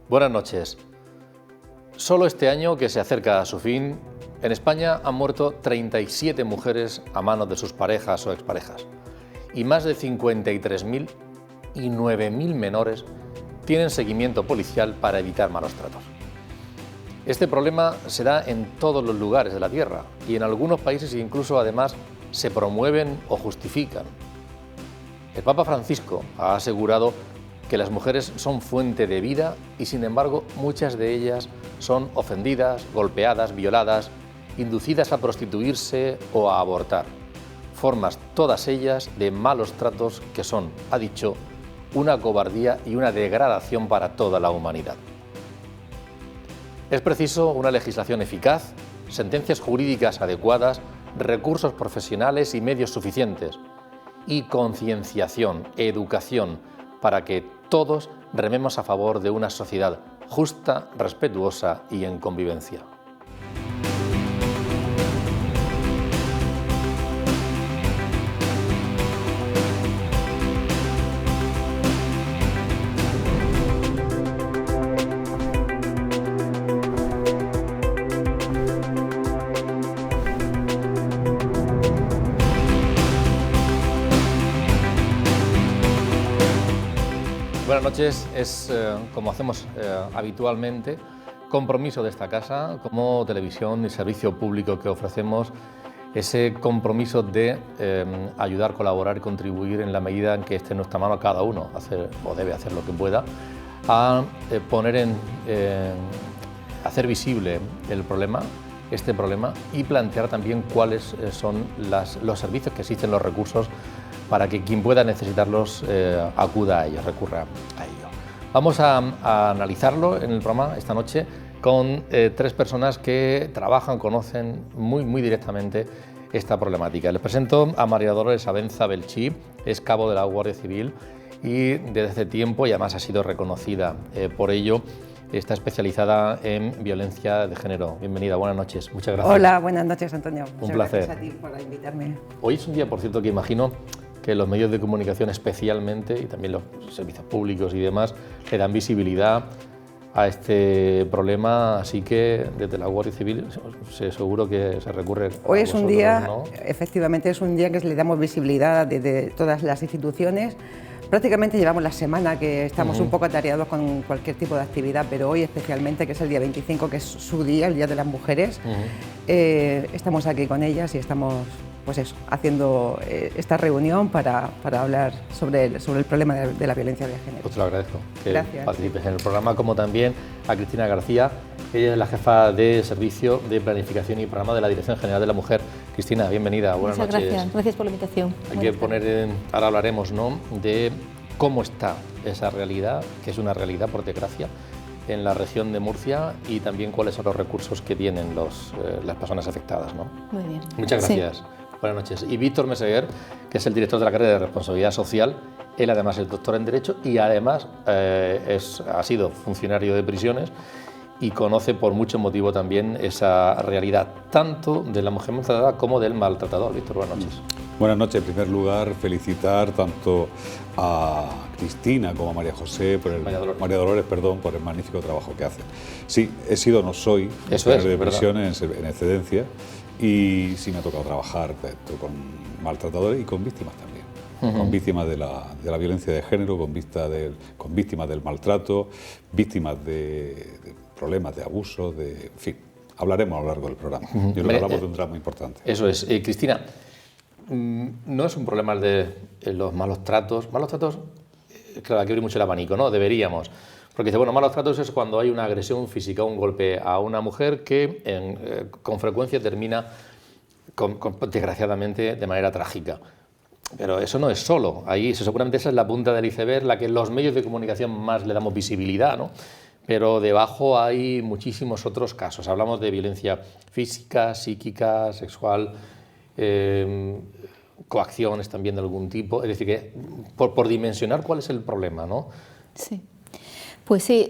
Buenas noches. Solo este año, que se acerca a su fin, en España han muerto 37 mujeres a manos de sus parejas o exparejas y más de 53.000 y 9.000 menores tienen seguimiento policial para evitar malos tratos. Este problema se da en todos los lugares de la Tierra y en algunos países incluso además se promueven o justifican. El Papa Francisco ha asegurado que las mujeres son fuente de vida y sin embargo muchas de ellas son ofendidas, golpeadas, violadas, inducidas a prostituirse o a abortar. Formas todas ellas de malos tratos que son, ha dicho, una cobardía y una degradación para toda la humanidad. Es preciso una legislación eficaz, sentencias jurídicas adecuadas, recursos profesionales y medios suficientes, y concienciación, educación, para que todos rememos a favor de una sociedad justa, respetuosa y en convivencia. Buenas noches, es como hacemos habitualmente, compromiso de esta casa, como televisión y servicio público que ofrecemos, ese compromiso de ayudar, colaborar y contribuir en la medida en que esté en nuestra mano cada uno, hacer o debe hacer lo que pueda, a hacer visible el problema, este problema, y plantear también cuáles son los servicios que existen, los recursos, para que quien pueda necesitarlos acuda a ellos, recurra a ellos. Vamos a analizarlo en el programa esta noche con tres personas que trabajan, conocen muy directamente esta problemática. Les presento a María Dolores Abenza Belchí, es cabo de la Guardia Civil y desde hace tiempo, y además ha sido reconocida por ello, está especializada en violencia de género. Bienvenida, buenas noches, muchas gracias. Hola, buenas noches, Antonio. Un placer. Gracias a ti por invitarme. Hoy es un día, por cierto, que imagino que los medios de comunicación especialmente, y también los servicios públicos y demás, le dan visibilidad a este problema, así que desde la Guardia Civil seguro que se recurre a Hoy es un día, ¿no? efectivamente es un día que le damos visibilidad desde todas las instituciones. Prácticamente llevamos la semana que estamos un poco atareados con cualquier tipo de actividad, pero hoy especialmente, que es el día 25, que es su día, el Día de las Mujeres, estamos aquí con ellas y estamos, pues eso, haciendo esta reunión para hablar sobre el problema de la violencia de género. Pues te lo agradezco que Gracias. participes en el programa, como también a Cristina García. Ella es la jefa de Servicio de Planificación y Programa de la Dirección General de la Mujer. Cristina, bienvenida, buenas Muchas noches. Gracias, gracias por la invitación. Hay que poner, ahora hablaremos, ¿no?, de cómo está esa realidad, que es una realidad, por desgracia, en la región de Murcia, y también cuáles son los recursos que tienen las personas afectadas, ¿no? Muy bien. Muchas gracias. Sí. Buenas noches. Y Víctor Meseguer, que es el director de la carrera de Responsabilidad Social. Él además es doctor en Derecho y además ha sido funcionario de prisiones y conoce por mucho motivo también esa realidad, tanto de la mujer maltratada como del maltratador. Víctor, buenas noches. Buenas noches. En primer lugar, felicitar tanto a Cristina como a María José, María Dolores, por el magnífico trabajo que hacen. Sí, he sido, no soy, funcionario de prisiones en excedencia, y sí me ha tocado trabajar con maltratadores y con víctimas también. Con víctimas de la violencia de género, con víctimas del maltrato, víctimas de problemas de abuso, en fin, hablaremos a lo largo del programa. Yo creo que hablamos de un drama importante. Eso es. Cristina, no es un problema el de los malos tratos. Malos tratos, claro, hay que abrir mucho el abanico, ¿no? Deberíamos. Porque dice, bueno, malos tratos es cuando hay una agresión física, un golpe a una mujer que con frecuencia termina, desgraciadamente, de manera trágica. Pero eso no es solo. Ahí seguramente esa es la punta del iceberg, la que en los medios de comunicación más le damos visibilidad, ¿no? Pero debajo hay muchísimos otros casos. Hablamos de violencia física, psíquica, sexual, coacciones también de algún tipo. Es decir, que por dimensionar cuál es el problema, ¿no? Sí. Pues sí,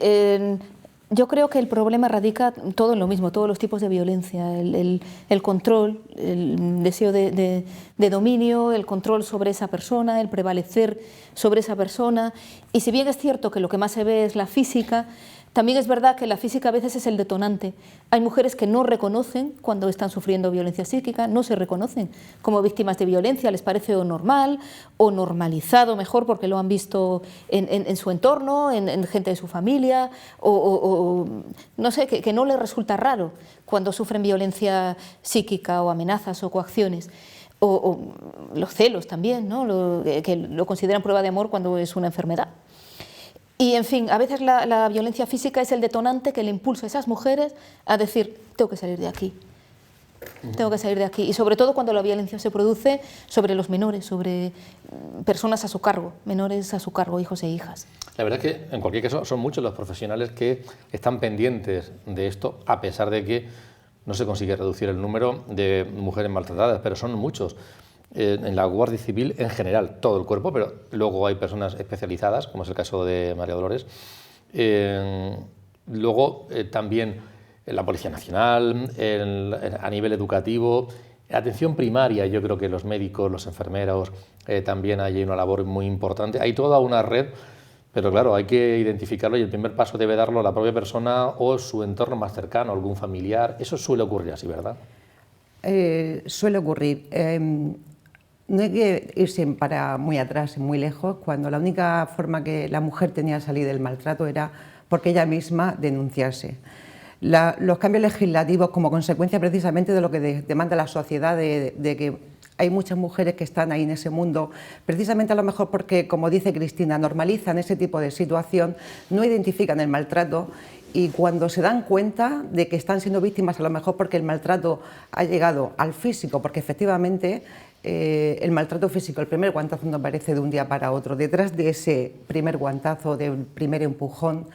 yo creo que el problema radica todo en lo mismo, todos los tipos de violencia, el control, el deseo de dominio, el control sobre esa persona, el prevalecer sobre esa persona. Y si bien es cierto que lo que más se ve es la física, También es verdad que la física a veces es el detonante. Hay mujeres que no reconocen cuando están sufriendo violencia psíquica, no se reconocen como víctimas de violencia, les parece o normal o normalizado mejor porque lo han visto en su entorno, en gente de su familia, o no sé, que no les resulta raro cuando sufren violencia psíquica o amenazas o coacciones. O los celos también, ¿no? Que lo consideran prueba de amor cuando es una enfermedad. Y, en fin, a veces la violencia física es el detonante que le impulsa a esas mujeres a decir, tengo que salir de aquí, tengo que salir de aquí. Y sobre todo cuando la violencia se produce sobre los menores, sobre personas a su cargo, menores a su cargo, hijos e hijas. La verdad es que, en cualquier caso, son muchos los profesionales que están pendientes de esto, a pesar de que no se consigue reducir el número de mujeres maltratadas, pero son muchos. En la Guardia Civil, en general, todo el cuerpo, pero luego hay personas especializadas, como es el caso de María Dolores. Luego también en la Policía Nacional, a nivel educativo, atención primaria, yo creo que los médicos, los enfermeros, también hay una labor muy importante. Hay toda una red, pero claro, hay que identificarlo y el primer paso debe darlo la propia persona o su entorno más cercano, algún familiar. Eso suele ocurrir así, ¿verdad? Suele ocurrir. No hay que irse para muy atrás, muy lejos, cuando la única forma que la mujer tenía de salir del maltrato era porque ella misma denunciase. Los cambios legislativos, como consecuencia precisamente de lo que demanda la sociedad, de que hay muchas mujeres que están ahí en ese mundo, precisamente a lo mejor porque, como dice Cristina, normalizan ese tipo de situación, no identifican el maltrato y cuando se dan cuenta de que están siendo víctimas, a lo mejor porque el maltrato ha llegado al físico, porque efectivamente el maltrato físico, el primer guantazo no aparece de un día para otro. Detrás de ese primer guantazo, del primer empujón,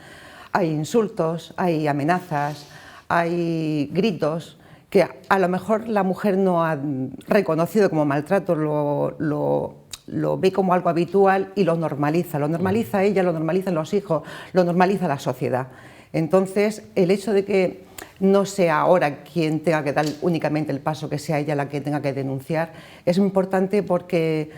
hay insultos, hay amenazas, hay gritos que a lo mejor la mujer no ha reconocido como maltrato, lo ve como algo habitual y lo normaliza ella, lo normalizan los hijos, lo normaliza la sociedad. Entonces, el hecho de que no sea ahora quien tenga que dar únicamente el paso, que sea ella la que tenga que denunciar, es muy importante porque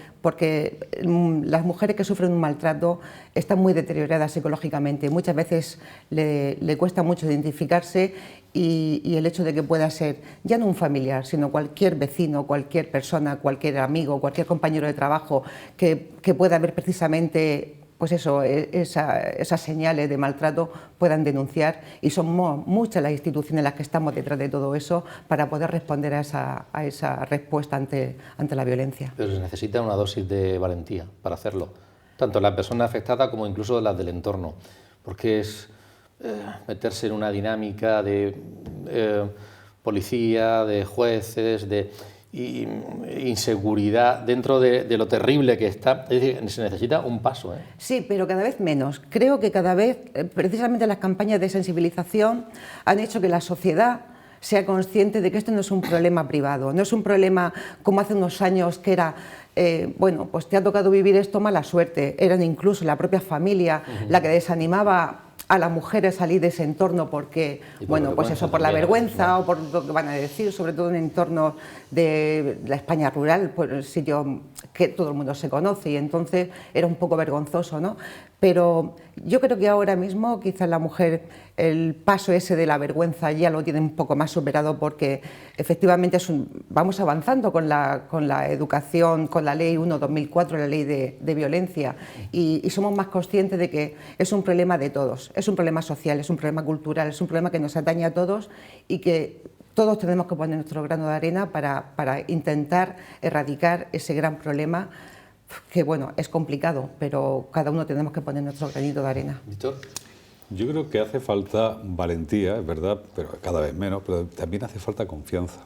las mujeres que sufren un maltrato están muy deterioradas psicológicamente. Muchas veces le cuesta mucho identificarse y el hecho de que pueda ser ya no un familiar, sino cualquier vecino, cualquier persona, cualquier amigo, cualquier compañero de trabajo que pueda ver precisamente pues eso, esas señales de maltrato puedan denunciar y son muchas las instituciones las que estamos detrás de todo eso para poder responder a esa respuesta ante la violencia. Pero se necesita una dosis de valentía para hacerlo, tanto la persona afectada como incluso las del entorno, porque es meterse en una dinámica de policía, de jueces, de inseguridad dentro de lo terrible que está. Es decir, se necesita un paso. Sí, pero cada vez menos. Creo que cada vez, precisamente las campañas de sensibilización han hecho que la sociedad sea consciente de que esto no es un problema privado, no es un problema como hace unos años que era, bueno, pues te ha tocado vivir esto, mala suerte. Eran incluso la propia familia la que desanimaba a las mujeres salir de ese entorno porque, bueno, pues eso, por la vergüenza o por lo que van a decir, sobre todo en entornos de la España rural, pues el sitio que todo el mundo se conoce y entonces era un poco vergonzoso, ¿no? Pero yo creo que ahora mismo quizás la mujer el paso ese de la vergüenza ya lo tiene un poco más superado porque efectivamente vamos avanzando con la educación, con la ley 1/2004, la ley de violencia y somos más conscientes de que es un problema de todos, es un problema social, es un problema cultural, es un problema que nos atañe a todos y que todos tenemos que poner nuestro grano de arena para intentar erradicar ese gran problema que, bueno, es complicado, pero cada uno tenemos que poner nuestro granito de arena. Víctor. Yo creo que hace falta valentía, es verdad, pero cada vez menos, pero también hace falta confianza.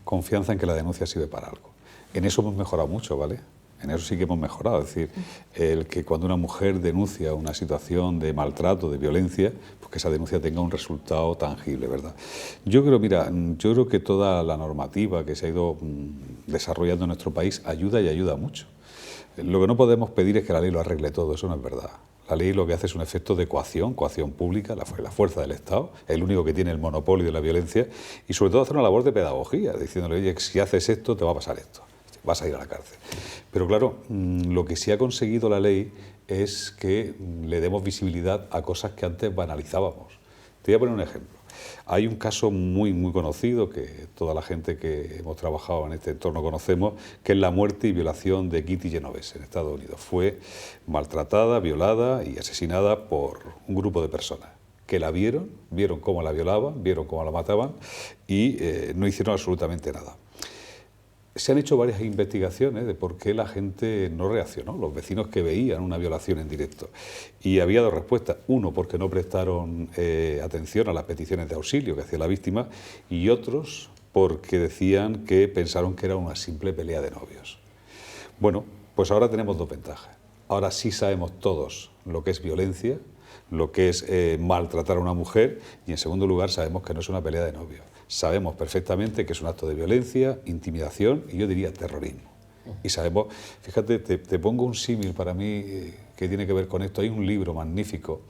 Confianza en que la denuncia sirve para algo. En eso hemos mejorado mucho, ¿vale? En eso sí que hemos mejorado. Es decir, el que cuando una mujer denuncia una situación de maltrato, de violencia, pues que esa denuncia tenga un resultado tangible, ¿verdad? Yo creo que toda la normativa que se ha ido desarrollando en nuestro país ayuda y ayuda mucho. Lo que no podemos pedir es que la ley lo arregle todo, eso no es verdad. La ley lo que hace es un efecto de coacción pública, la fuerza del Estado, el único que tiene el monopolio de la violencia, y sobre todo hacer una labor de pedagogía, diciéndole, oye, si haces esto, te va a pasar esto, vas a ir a la cárcel. Pero claro, lo que sí ha conseguido la ley es que le demos visibilidad a cosas que antes banalizábamos. Te voy a poner un ejemplo. Hay un caso muy conocido que toda la gente que hemos trabajado en este entorno conocemos, que es la muerte y violación de Kitty Genovese en Estados Unidos. Fue maltratada, violada y asesinada por un grupo de personas que la vieron cómo la violaban, vieron cómo la mataban y no hicieron absolutamente nada. Se han hecho varias investigaciones de por qué la gente no reaccionó, los vecinos que veían una violación en directo. Y había dos respuestas. Uno, porque no prestaron atención a las peticiones de auxilio que hacía la víctima, y otros porque decían que pensaron que era una simple pelea de novios. Bueno, pues ahora tenemos dos ventajas. Ahora sí sabemos todos lo que es violencia, lo que es maltratar a una mujer, y en segundo lugar sabemos que no es una pelea de novios. Sabemos perfectamente que es un acto de violencia, intimidación y yo diría terrorismo. Y sabemos, fíjate, te pongo un símil para mí que tiene que ver con esto. Hay un libro magnífico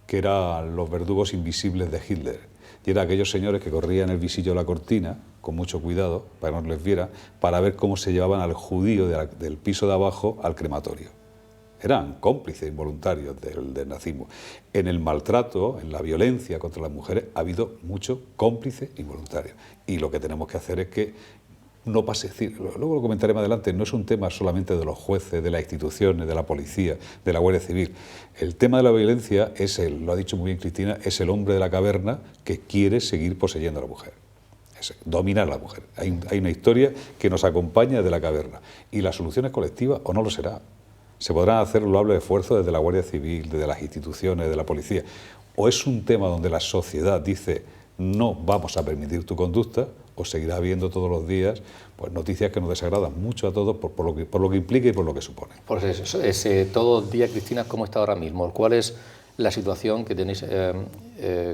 que era Los verdugos invisibles de Hitler. Y era aquellos señores que corrían el visillo de la cortina, con mucho cuidado, para que no les viera, para ver cómo se llevaban al judío del piso de abajo al crematorio. Eran cómplices involuntarios del nazismo. En el maltrato, en la violencia contra las mujeres, ha habido muchos cómplices involuntarios. Y lo que tenemos que hacer es que no pase, luego lo comentaré más adelante, no es un tema solamente de los jueces, de las instituciones, de la policía, de la Guardia Civil. El tema de la violencia es lo ha dicho muy bien Cristina, es el hombre de la caverna que quiere seguir poseyendo a la mujer. Es dominar a la mujer. Hay una historia que nos acompaña de la caverna. Y la solución es colectiva o no lo será. Se podrán hacer loables esfuerzos desde la Guardia Civil, desde las instituciones, de la policía. O es un tema donde la sociedad dice no vamos a permitir tu conducta, o seguirá habiendo todos los días pues, noticias que nos desagradan mucho a todos por lo que implica y por lo que supone. Por eso, todo el día, Cristina, ¿cómo está ahora mismo? ¿Cuál es la situación que tenéis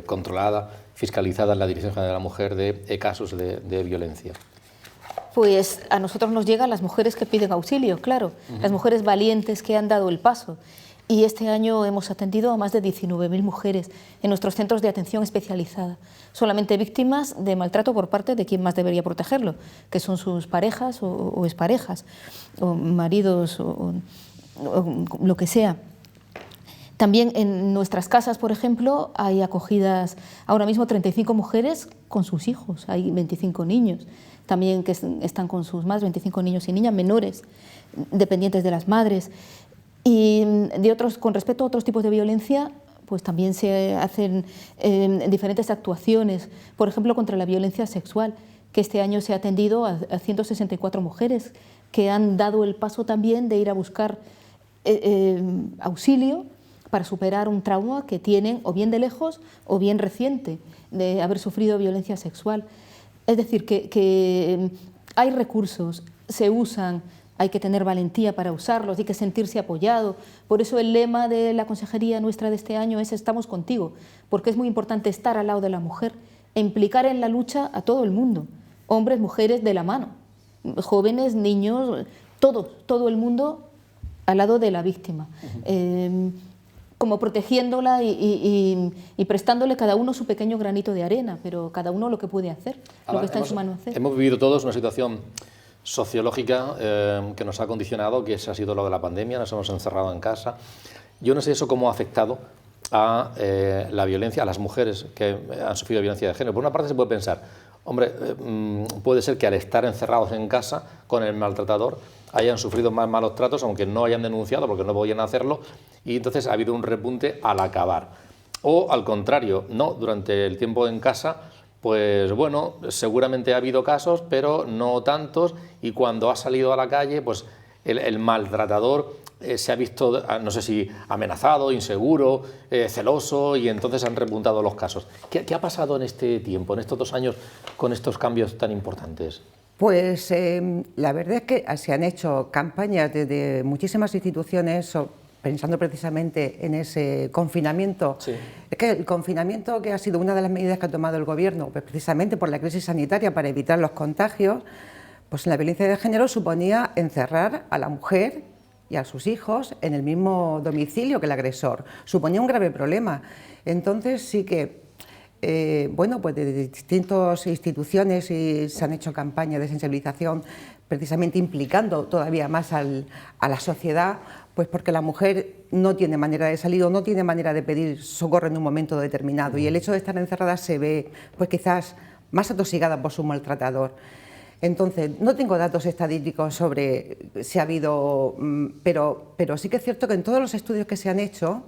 controlada, fiscalizada en la Dirección General de la Mujer de casos de violencia? Pues a nosotros nos llegan las mujeres que piden auxilio, claro, las mujeres valientes que han dado el paso. Y este año hemos atendido a más de 19.000 mujeres en nuestros centros de atención especializada, solamente víctimas de maltrato por parte de quien más debería protegerlo, que son sus parejas o exparejas, o maridos, o lo que sea. También en nuestras casas, por ejemplo, hay acogidas ahora mismo 35 mujeres con sus hijos, hay 25 niños también que están con sus madres, 25 niños y niñas menores, dependientes de las madres. Y con respecto a otros tipos de violencia, pues también se hacen diferentes actuaciones, por ejemplo, contra la violencia sexual, que este año se ha atendido a 164 mujeres que han dado el paso también de ir a buscar auxilio para superar un trauma que tienen o bien de lejos o bien reciente de haber sufrido violencia sexual. Es decir, que hay recursos, se usan, hay que tener valentía para usarlos, hay que sentirse apoyado. Por eso el lema de la consejería nuestra de este año es Estamos contigo, porque es muy importante estar al lado de la mujer e implicar en la lucha a todo el mundo, hombres, mujeres, de la mano, jóvenes, niños, todo el mundo al lado de la víctima. Como protegiéndola y prestándole cada uno su pequeño granito de arena, pero cada uno lo que puede hacer, lo que está en su mano hacer. Hemos vivido todos una situación sociológica que nos ha condicionado, que esa ha sido lo de la pandemia, nos hemos encerrado en casa. Yo no sé eso cómo ha afectado a la violencia, a las mujeres que han sufrido violencia de género. Por una parte se puede pensar, hombre, puede ser que al estar encerrados en casa con el maltratador hayan sufrido más malos tratos, aunque no hayan denunciado porque no podían hacerlo, y entonces ha habido un repunte al acabar. O al contrario, no, durante el tiempo en casa, pues bueno, seguramente ha habido casos, pero no tantos, y cuando ha salido a la calle, pues el maltratador se ha visto, no sé si amenazado, inseguro, celoso, y entonces han repuntado los casos. ¿Qué ha pasado en este tiempo, en estos 2 años, con estos cambios tan importantes? Pues la verdad es que se han hecho campañas desde muchísimas instituciones pensando precisamente en ese confinamiento. Sí. Es que el confinamiento, que ha sido una de las medidas que ha tomado el Gobierno, pues precisamente por la crisis sanitaria para evitar los contagios, pues la violencia de género suponía encerrar a la mujer y a sus hijos en el mismo domicilio que el agresor. Suponía un grave problema. Entonces sí que bueno, pues de distintas instituciones se han hecho campañas de sensibilización precisamente implicando todavía más a la sociedad, Pues porque la mujer no tiene manera de salir o no tiene manera de pedir socorro en un momento determinado, y el hecho de estar encerrada se ve pues quizás más atosigada por su maltratador. Entonces, no tengo datos estadísticos sobre si ha habido, pero sí que es cierto que en todos los estudios que se han hecho,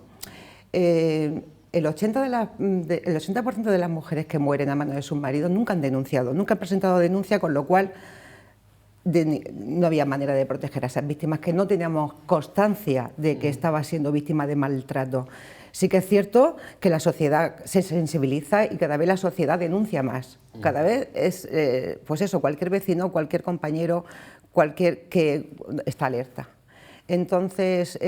el 80% de las mujeres que mueren a manos de sus maridos nunca han denunciado, nunca han presentado denuncia, con lo cual no había manera de proteger a esas víctimas, que no teníamos constancia de que estaba siendo víctima de maltrato. Sí que es cierto que la sociedad se sensibiliza y cada vez la sociedad denuncia más. Cada vez es, pues eso, cualquier vecino, cualquier compañero, cualquier que está alerta. Entonces,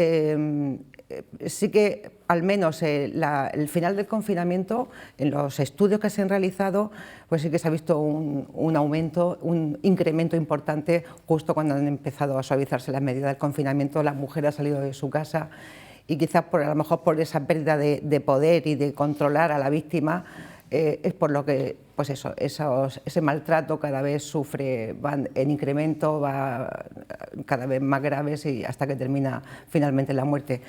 sí que al menos el final del confinamiento, en los estudios que se han realizado, pues sí que se ha visto un aumento, un incremento importante justo cuando han empezado a suavizarse las medidas del confinamiento. La mujer ha salido de su casa y quizás a lo mejor por esa pérdida de poder y de controlar a la víctima, es por lo que pues eso, ese maltrato cada vez van en incremento, va cada vez más graves y hasta que termina finalmente la muerte.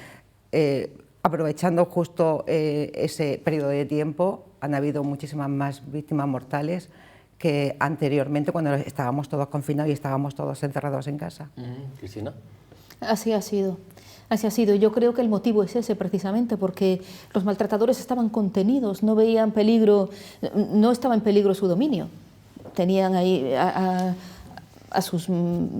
Aprovechando justo ese periodo de tiempo, han habido muchísimas más víctimas mortales que anteriormente, cuando estábamos todos confinados y estábamos todos encerrados en casa. Cristina. Así ha sido. Así ha sido. Yo creo que el motivo es ese precisamente, porque los maltratadores estaban contenidos, no veían peligro, no estaba en peligro su dominio. Tenían ahí a sus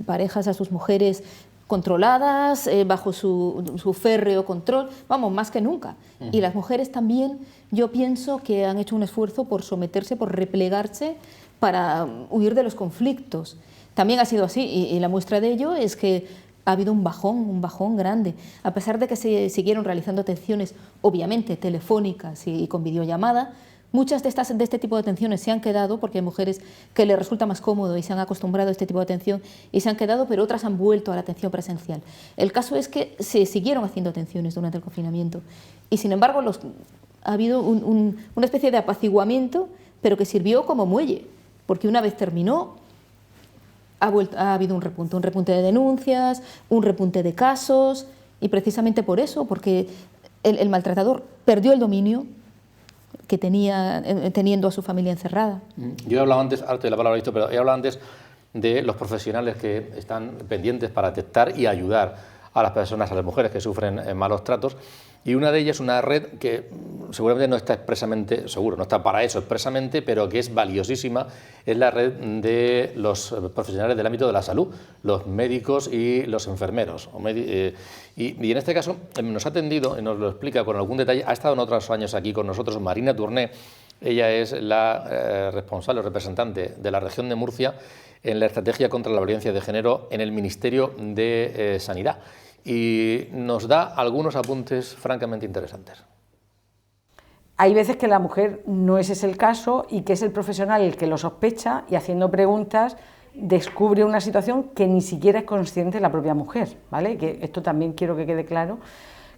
parejas, a sus mujeres controladas, bajo su férreo control, vamos, más que nunca. Y las mujeres también, yo pienso que han hecho un esfuerzo por someterse, por replegarse, para huir de los conflictos. También ha sido así, y la muestra de ello es que ha habido un bajón grande. A pesar de que se siguieron realizando atenciones, obviamente telefónicas y con videollamada, muchas de este tipo de atenciones se han quedado, porque hay mujeres que les resulta más cómodo y se han acostumbrado a este tipo de atención y se han quedado, pero otras han vuelto a la atención presencial. El caso es que se siguieron haciendo atenciones durante el confinamiento y, sin embargo, ha habido una especie de apaciguamiento, pero que sirvió como muelle, porque una vez terminó, ha habido un repunte de denuncias, un repunte de casos, y precisamente por eso, porque el maltratador perdió el dominio que tenía teniendo a su familia encerrada. Yo he hablado antes, ahora te doy la palabra, pero he hablado antes de los profesionales que están pendientes para detectar y ayudar a las personas, a las mujeres que sufren malos tratos, y una de ellas es una red que seguramente no está expresamente, seguro, no está para eso expresamente, pero que es valiosísima, es la red de los profesionales del ámbito de la salud, los médicos y los enfermeros. Y en este caso nos ha atendido, y nos lo explica con algún detalle, ha estado en otros años aquí con nosotros Marina Tourné. Ella es la responsable, representante de la región de Murcia en la estrategia contra la violencia de género en el Ministerio de Sanidad. Y nos da algunos apuntes francamente interesantes. Hay veces que la mujer no es ese el caso y que es el profesional el que lo sospecha y, haciendo preguntas, descubre una situación que ni siquiera es consciente la propia mujer, ¿vale? Que esto también quiero que quede claro,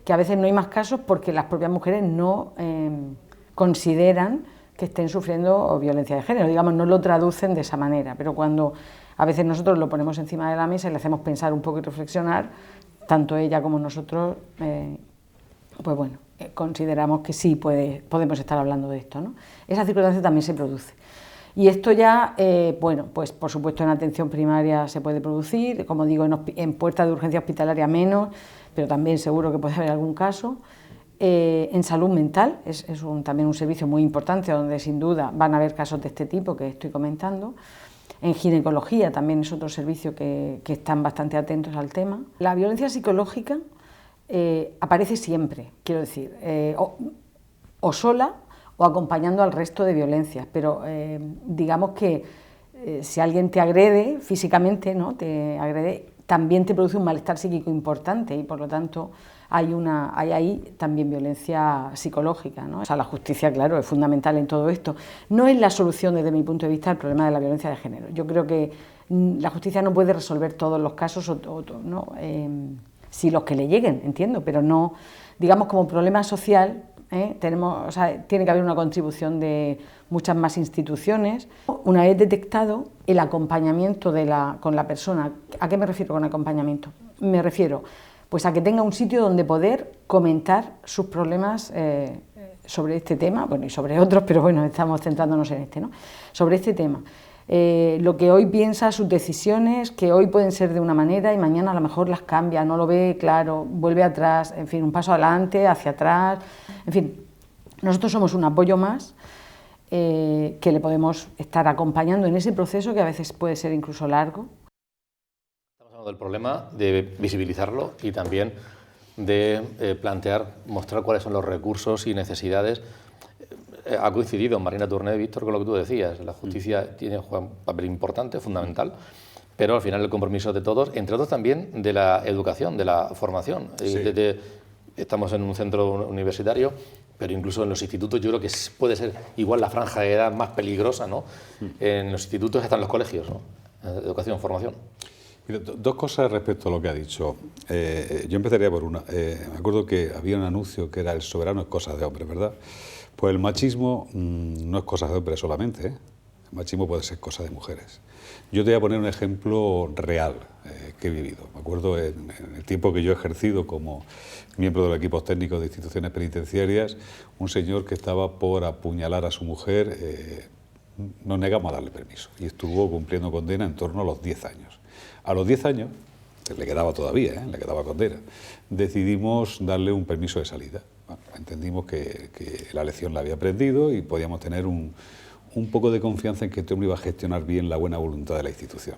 que a veces no hay más casos porque las propias mujeres no consideran que estén sufriendo violencia de género, digamos, no lo traducen de esa manera, pero cuando a veces nosotros lo ponemos encima de la mesa y le hacemos pensar un poco y reflexionar, tanto ella como nosotros, pues bueno, consideramos que sí podemos estar hablando de esto, ¿no? Esa circunstancia también se produce. Y esto ya, bueno, pues por supuesto en atención primaria se puede producir, como digo, en puertas de urgencia hospitalaria menos, pero también seguro que puede haber algún caso. En salud mental es también un servicio muy importante donde sin duda van a haber casos de este tipo que estoy comentando. En ginecología también es otro servicio que están bastante atentos al tema. La violencia psicológica aparece siempre, quiero decir, o sola o acompañando al resto de violencias, pero digamos que si alguien te agrede físicamente, ¿no? Te agrede, también te produce un malestar psíquico importante y por lo tanto hay ahí también violencia psicológica, ¿no? O sea, la justicia, claro, es fundamental en todo esto. No es la solución desde mi punto de vista al problema de la violencia de género. Yo creo que la justicia no puede resolver todos los casos, ¿no? Sí, los que le lleguen, entiendo, pero no, digamos, como problema social, o sea, tiene que haber una contribución de muchas más instituciones. Una vez detectado el acompañamiento con la persona, ¿a qué me refiero con acompañamiento? Me refiero, pues a que tenga un sitio donde poder comentar sus problemas sobre este tema, bueno, y sobre otros, pero bueno, estamos centrándonos en este, ¿no? Sobre este tema. Lo que hoy piensa, sus decisiones, que hoy pueden ser de una manera y mañana a lo mejor las cambia, no lo ve claro, vuelve atrás, en fin, un paso adelante, hacia atrás, en fin, nosotros somos un apoyo más que le podemos estar acompañando en ese proceso que a veces puede ser incluso largo. Estamos hablando del problema, de visibilizarlo y también de plantear, mostrar cuáles son los recursos y necesidades. Ha coincidido Marina Tourné, Víctor, con lo que tú decías. La justicia juega un papel importante, fundamental, pero al final el compromiso de todos, entre otros también de la educación, de la formación. Sí. Estamos en un centro universitario, pero incluso en los institutos yo creo que puede ser igual la franja de edad más peligrosa, ¿no? En los institutos están los colegios, ¿no? Educación, formación. Mira, dos cosas respecto a lo que ha dicho. Yo empezaría por una. Me acuerdo que había un anuncio que era el soberano es cosa de hombre, ¿verdad? Pues el machismo no es cosa de hombres solamente, ¿eh? El machismo puede ser cosa de mujeres. Yo te voy a poner un ejemplo real que he vivido. Me acuerdo en el tiempo que yo he ejercido como miembro de los equipos técnicos de instituciones penitenciarias, un señor que estaba por apuñalar a su mujer, nos negamos a darle permiso y estuvo cumpliendo condena en torno a los 10 años. A los 10 años, le quedaba todavía, le quedaba condena, decidimos darle un permiso de salida. Bueno, entendimos que la lección la había aprendido y podíamos tener un poco de confianza en que este hombre iba a gestionar bien la buena voluntad de la institución.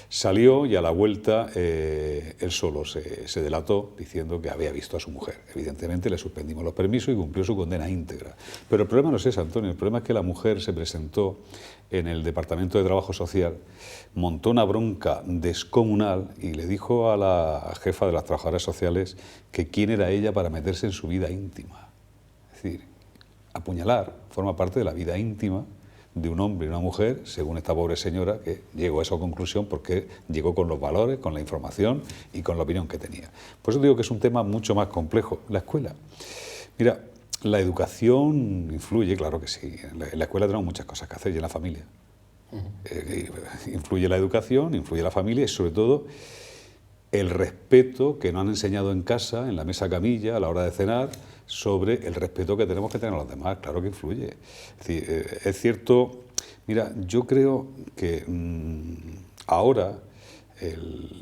Salió y a la vuelta él solo se delató diciendo que había visto a su mujer. Evidentemente le suspendimos los permisos y cumplió su condena íntegra. Pero el problema no es ese, Antonio, el problema es que la mujer se presentó en el Departamento de Trabajo Social, montó una bronca descomunal y le dijo a la jefa de las trabajadoras sociales que quién era ella para meterse en su vida íntima. Es decir, apuñalar forma parte de la vida íntima de un hombre y una mujer, según esta pobre señora, que llegó a esa conclusión porque llegó con los valores, con la información y con la opinión que tenía. Por eso digo que es un tema mucho más complejo. La escuela. Mira, la educación influye, claro que sí. En la escuela tenemos muchas cosas que hacer y en la familia. Influye la educación, influye la familia y sobre todo el respeto que nos han enseñado en casa, en la mesa camilla, a la hora de cenar, sobre el respeto que tenemos que tener a los demás. Claro que influye. Es decir, es cierto, mira, yo creo que ahora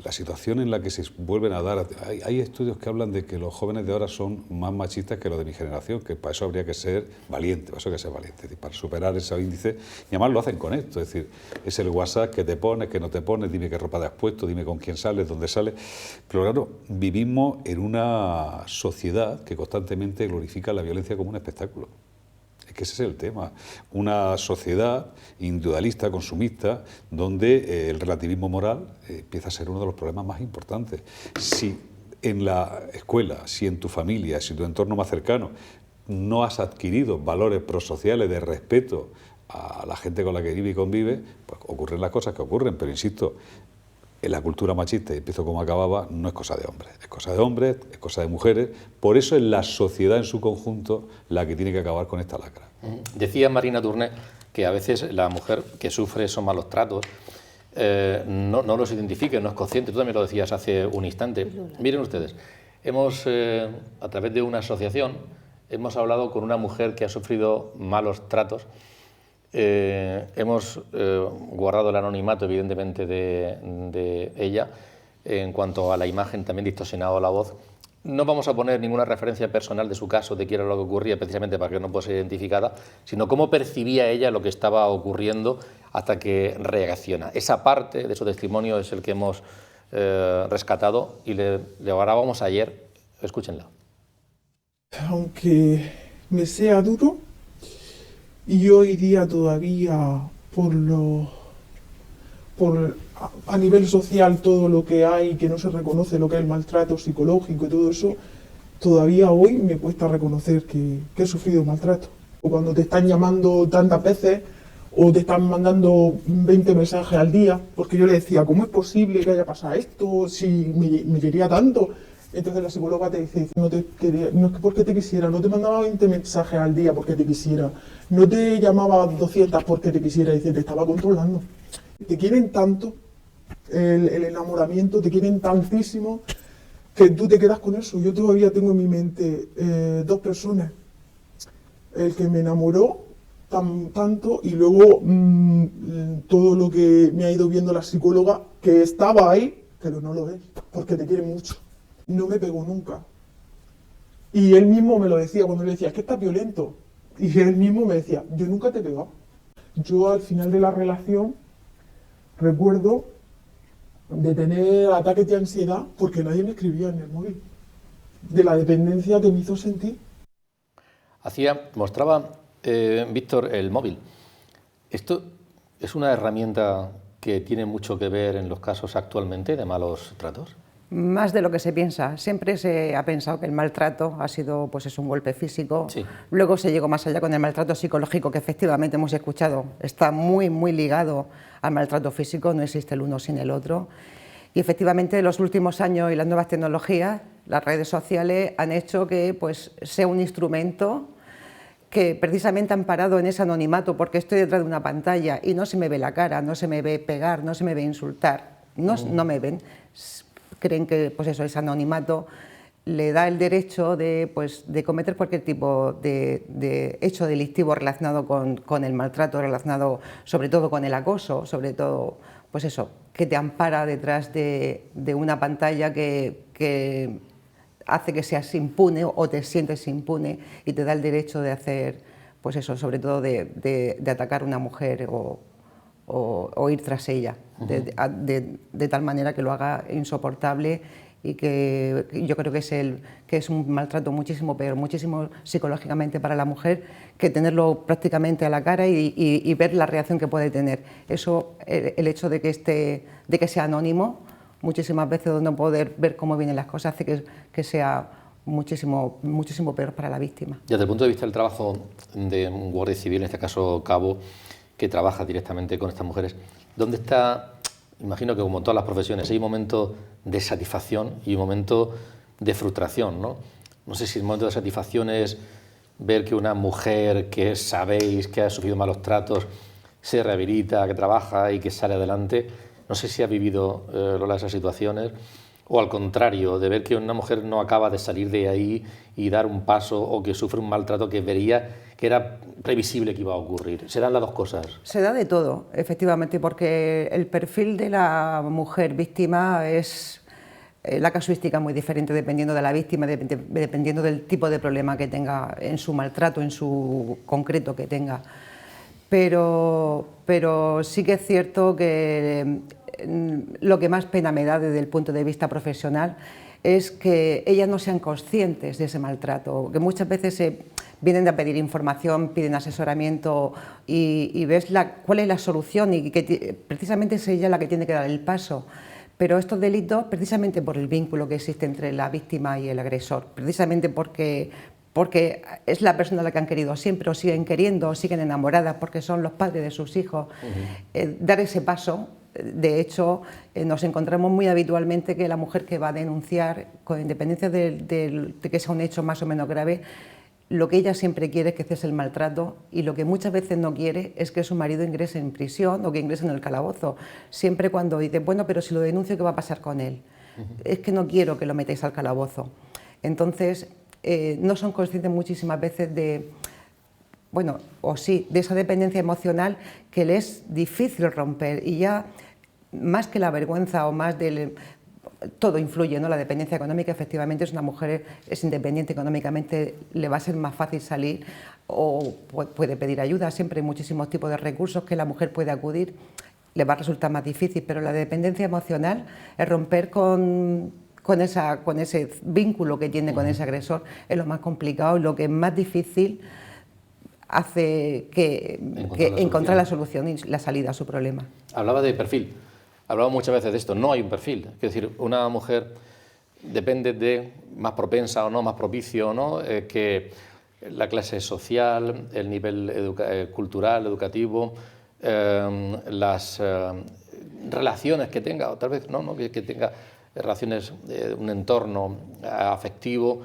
la situación en la que se vuelven a dar, hay estudios que hablan de que los jóvenes de ahora son más machistas que los de mi generación, que para eso habría que ser valiente, para eso hay que ser valiente, es decir, para superar ese índice, y además lo hacen con esto, es decir, es el WhatsApp que te pones, que no te pones, dime qué ropa te has puesto, dime con quién sales, dónde sales, pero claro, vivimos en una sociedad que constantemente glorifica la violencia como un espectáculo. Es que ese es el tema. Una sociedad individualista, consumista, donde el relativismo moral empieza a ser uno de los problemas más importantes. Si en la escuela, si en tu familia, si en tu entorno más cercano no has adquirido valores prosociales de respeto a la gente con la que vive y convive, pues ocurren las cosas que ocurren, pero insisto, en la cultura machista, y empiezo como acababa, no es cosa de hombres, es cosa de hombres, es cosa de mujeres, por eso es la sociedad en su conjunto la que tiene que acabar con esta lacra. Decía Marina Tourné que a veces la mujer que sufre esos malos tratos no los identifica, no es consciente, tú también lo decías hace un instante. Miren ustedes, hemos, a través de una asociación, hemos hablado con una mujer que ha sufrido malos tratos. Hemos guardado el anonimato, evidentemente, de ella. En cuanto a la imagen, también distorsionado la voz. No vamos a poner ninguna referencia personal de su caso, de qué era lo que ocurría, precisamente para que no pueda ser identificada, sino cómo percibía ella lo que estaba ocurriendo hasta que reacciona. Esa parte de su testimonio es el que hemos rescatado y le grabábamos ayer. Escúchenla. Aunque me sea duro, y hoy día todavía a nivel social todo lo que hay, que no se reconoce lo que es el maltrato psicológico y todo eso, todavía hoy me cuesta reconocer que he sufrido maltrato. O cuando te están llamando tantas veces o te están mandando 20 mensajes al día, porque yo le decía, ¿cómo es posible que haya pasado esto si me quería tanto? Entonces la psicóloga te dice, no es que porque te quisiera, no te mandaba 20 mensajes al día porque te quisiera, no te llamaba 200 porque te quisiera, dice, te estaba controlando. Te quieren tanto, el enamoramiento, te quieren tantísimo, que tú te quedas con eso. Yo todavía tengo en mi mente 2 personas. El que me enamoró tanto y luego todo lo que me ha ido viendo la psicóloga, que estaba ahí, pero no lo ves, porque te quiere mucho. No me pegó nunca. Y él mismo me lo decía cuando le decía, es que estás violento. Y él mismo me decía, yo nunca te he pegado. Yo al final de la relación recuerdo de tener ataques de ansiedad porque nadie me escribía en el móvil. De la dependencia que me hizo sentir. Mostraba Víctor el móvil. ¿Esto es una herramienta que tiene mucho que ver en los casos actualmente de malos tratos? Más de lo que se piensa. Siempre se ha pensado que el maltrato ha sido pues, es un golpe físico. Sí. Luego se llegó más allá con el maltrato psicológico, que efectivamente hemos escuchado. Está muy, muy ligado al maltrato físico, no existe el uno sin el otro. Y efectivamente, en los últimos años y las nuevas tecnologías, las redes sociales han hecho que pues, sea un instrumento que precisamente amparado en ese anonimato, porque estoy detrás de una pantalla y no se me ve la cara, no se me ve pegar, no se me ve insultar, no me ven. Creen que pues eso, ese anonimato le da el derecho de cometer cualquier tipo de hecho delictivo relacionado con el maltrato, relacionado sobre todo con el acoso, sobre todo pues eso, que te ampara detrás de una pantalla que hace que seas impune o te sientes impune y te da el derecho de hacer, pues eso, sobre todo de atacar a una mujer o ir tras ella, de tal manera que lo haga insoportable y que yo creo que es un maltrato muchísimo peor, muchísimo psicológicamente para la mujer, que tenerlo prácticamente a la cara y ver la reacción que puede tener. Eso, el hecho de que sea anónimo, muchísimas veces de no poder ver cómo vienen las cosas, hace que sea muchísimo, muchísimo peor para la víctima. Desde el punto de vista del trabajo de un guardia civil, en este caso cabo, que trabaja directamente con estas mujeres, ¿dónde está? Imagino que como en todas las profesiones hay un momento de satisfacción y un momento de frustración, ¿no? No sé si el momento de satisfacción es ver que una mujer que sabéis que ha sufrido malos tratos se rehabilita, que trabaja y que sale adelante. No sé si ha vivido Lola esas situaciones, o al contrario, de ver que una mujer no acaba de salir de ahí y dar un paso, o que sufre un maltrato que vería que era previsible que iba a ocurrir. ¿Se dan las dos cosas? Se da de todo, efectivamente, porque el perfil de la mujer víctima es la casuística muy diferente dependiendo de la víctima, dependiendo del tipo de problema que tenga en su maltrato, en su concreto que tenga. Pero sí que es cierto que lo que más pena me da desde el punto de vista profesional es que ellas no sean conscientes de ese maltrato, que muchas veces vienen a pedir información, piden asesoramiento y ves cuál es la solución y que precisamente es ella la que tiene que dar el paso. Pero estos delitos, precisamente por el vínculo que existe entre la víctima y el agresor, precisamente porque es la persona a la que han querido siempre, o siguen queriendo, o siguen enamoradas, porque son los padres de sus hijos, dar ese paso. De hecho, nos encontramos muy habitualmente que la mujer que va a denunciar, con independencia de que sea un hecho más o menos grave, lo que ella siempre quiere es que cese el maltrato, y lo que muchas veces no quiere es que su marido ingrese en prisión o que ingrese en el calabozo. Siempre cuando dice, bueno, pero si lo denuncio, ¿qué va a pasar con él? Es que no quiero que lo metáis al calabozo. Entonces, no son conscientes muchísimas veces de, bueno, o sí, de esa dependencia emocional que le es difícil romper, y ya más que la vergüenza o más del... Todo influye, ¿no? La dependencia económica, efectivamente, es una mujer, es independiente económicamente, le va a ser más fácil salir, o puede pedir ayuda, siempre hay muchísimos tipos de recursos que la mujer puede acudir, le va a resultar más difícil, pero la dependencia emocional es romper con ese vínculo que tiene con ese agresor, es lo más complicado y lo que es más difícil hace que encontrar la solución y la salida a su problema. Hablaba de perfil, hablaba muchas veces de esto, no hay un perfil, es decir, una mujer depende de más propensa o no, más propicio o no, que la clase social, el nivel cultural, educativo, las relaciones que tenga, o tal vez no que tenga relaciones, un entorno afectivo,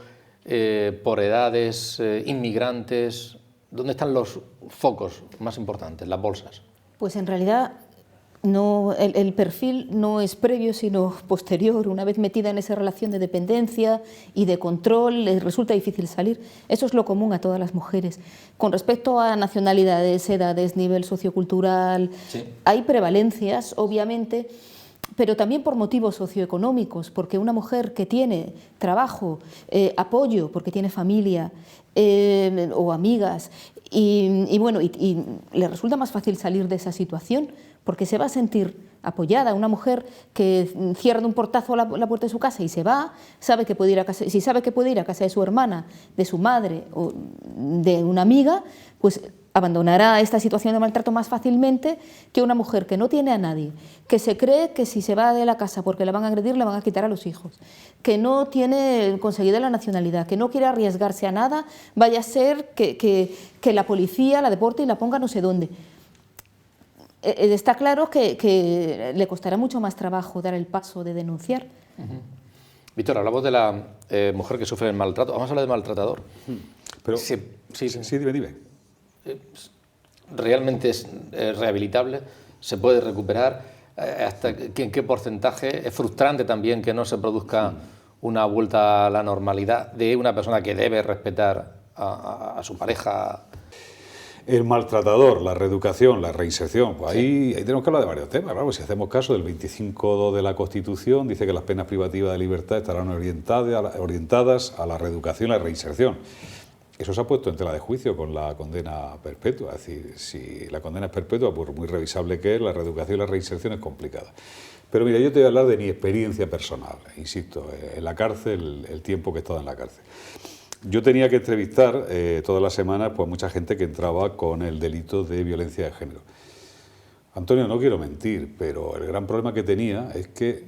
por edades, inmigrantes. ¿Dónde están los focos más importantes, las bolsas? Pues en realidad No, el perfil no es previo, sino posterior. Una vez metida en esa relación de dependencia y de control, les resulta difícil salir. Eso es lo común a todas las mujeres. Con respecto a nacionalidades, edades, nivel sociocultural, sí, hay prevalencias, obviamente, pero también por motivos socioeconómicos, porque una mujer que tiene trabajo, apoyo, porque tiene familia o amigas, y le resulta más fácil salir de esa situación, porque se va a sentir apoyada. Una mujer que cierra de un portazo la puerta de su casa y se va, sabe que puede ir a casa, si sabe que puede ir a casa de su hermana, de su madre o de una amiga, pues abandonará esta situación de maltrato más fácilmente que una mujer que no tiene a nadie, que se cree que si se va de la casa porque la van a agredir, le van a quitar a los hijos, que no tiene conseguida la nacionalidad, que no quiere arriesgarse a nada, vaya a ser que la policía la deporte y la ponga no sé dónde. Está claro que le costará mucho más trabajo dar el paso de denunciar. Víctor, hablamos de la mujer que sufre el maltrato. Vamos a hablar de maltratador. Pero, sí, dime. ¿Realmente es rehabilitable? ¿Se puede recuperar? ¿En qué porcentaje? ¿Es frustrante también que no se produzca una vuelta a la normalidad de una persona que debe respetar a su pareja? El maltratador, la reeducación, la reinserción, pues ahí tenemos que hablar de varios temas. Claro, si hacemos caso del 25.2 de la Constitución, dice que las penas privativas de libertad estarán orientadas a la reeducación y la reinserción. Eso se ha puesto en tela de juicio con la condena perpetua. Es decir, si la condena es perpetua, por muy revisable que es, la reeducación y la reinserción es complicada. Pero mira, yo te voy a hablar de mi experiencia personal, insisto, en la cárcel, el tiempo que he estado en la cárcel. Yo tenía que entrevistar todas las semanas pues, mucha gente que entraba con el delito de violencia de género. Antonio, no quiero mentir, pero el gran problema que tenía es que,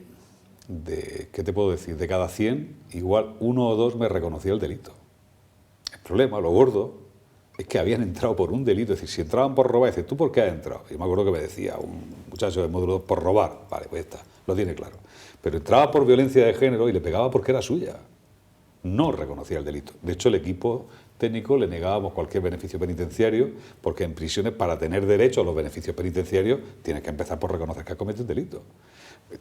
¿qué te puedo decir? De cada 100, igual 1 o 2 me reconocía el delito. El problema, lo gordo, es que habían entrado por un delito. Es decir, si entraban por robar, dices, ¿tú por qué has entrado? Y me acuerdo que me decía un muchacho de módulo 2, por robar. Vale, pues está, lo tiene claro. Pero entraba por violencia de género y le pegaba porque era suya. No reconocía el delito. De hecho, el equipo técnico le negábamos cualquier beneficio penitenciario, porque en prisiones, para tener derecho a los beneficios penitenciarios, tienes que empezar por reconocer que has cometido un delito.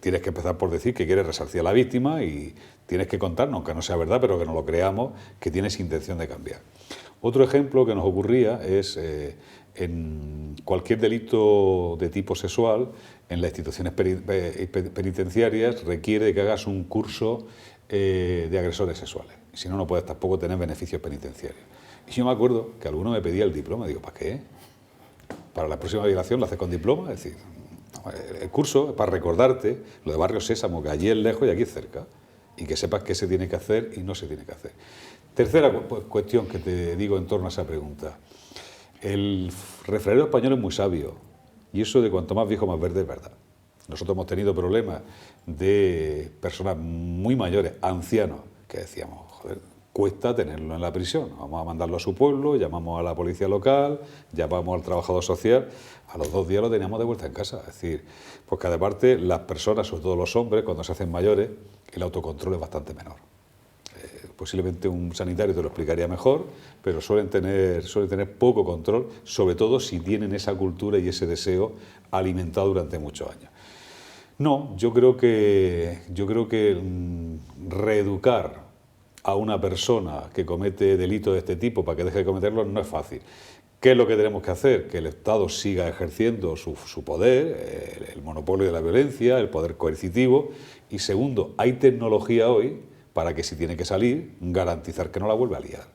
Tienes que empezar por decir que quieres resarcir a la víctima y tienes que contarnos, aunque no sea verdad, pero que no lo creamos, que tienes intención de cambiar. Otro ejemplo que nos ocurría es en cualquier delito de tipo sexual, en las instituciones penitenciarias requiere que hagas un curso de agresores sexuales. Si no, no puedes tampoco tener beneficios penitenciarios. Y yo me acuerdo que alguno me pedía el diploma. Digo, ¿para qué? Para la próxima violación lo haces con diploma. Es decir, el curso es para recordarte lo de Barrio Sésamo, que allí es lejos y aquí es cerca, y que sepas qué se tiene que hacer y no se tiene que hacer. Tercera cuestión que te digo en torno a esa pregunta. El refranero español es muy sabio, y eso de cuanto más viejo más verde es verdad. Nosotros hemos tenido problemas de personas muy mayores, ancianos, que decíamos, joder, cuesta tenerlo en la prisión, vamos a mandarlo a su pueblo, llamamos a la policía local, llamamos al trabajador social, a los 2 días lo teníamos de vuelta en casa. Es decir, porque aparte las personas, sobre todo los hombres, cuando se hacen mayores, el autocontrol es bastante menor. Posiblemente un sanitario te lo explicaría mejor, pero suelen tener poco control, sobre todo si tienen esa cultura y ese deseo alimentado durante muchos años. No, yo creo que reeducar a una persona que comete delitos de este tipo para que deje de cometerlos no es fácil. ¿Qué es lo que tenemos que hacer? Que el Estado siga ejerciendo su poder, el monopolio de la violencia, el poder coercitivo. Y segundo, hay tecnología hoy para que si tiene que salir, garantizar que no la vuelva a liar.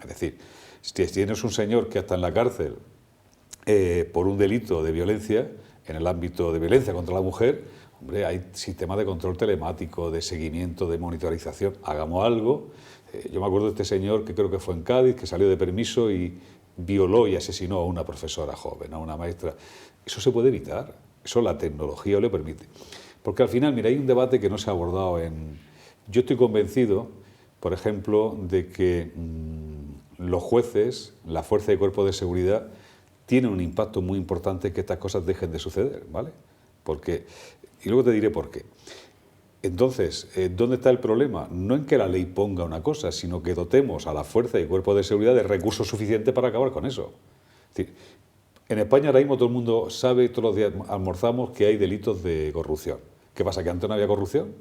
Es decir, si tienes un señor que está en la cárcel por un delito de violencia, en el ámbito de violencia contra la mujer, hombre, hay sistemas de control telemático, de seguimiento, de monitorización. Hagamos algo. Yo me acuerdo de este señor que creo que fue en Cádiz, que salió de permiso y violó y asesinó a una profesora joven, a una maestra. Eso se puede evitar. Eso la tecnología lo permite. Porque al final, mira, hay un debate que no se ha abordado en... Yo estoy convencido, por ejemplo, de que los jueces, la fuerza y cuerpo de seguridad, tienen un impacto muy importante en que estas cosas dejen de suceder, ¿vale? Porque, y luego te diré por qué. Entonces, ¿dónde está el problema? No en que la ley ponga una cosa, sino que dotemos a la fuerza y cuerpo de seguridad de recursos suficientes para acabar con eso. Es decir, En España ahora mismo todo el mundo sabe, todos los días almorzamos, que hay delitos de corrupción. ¿Qué pasa? ¿Que antes no había corrupción?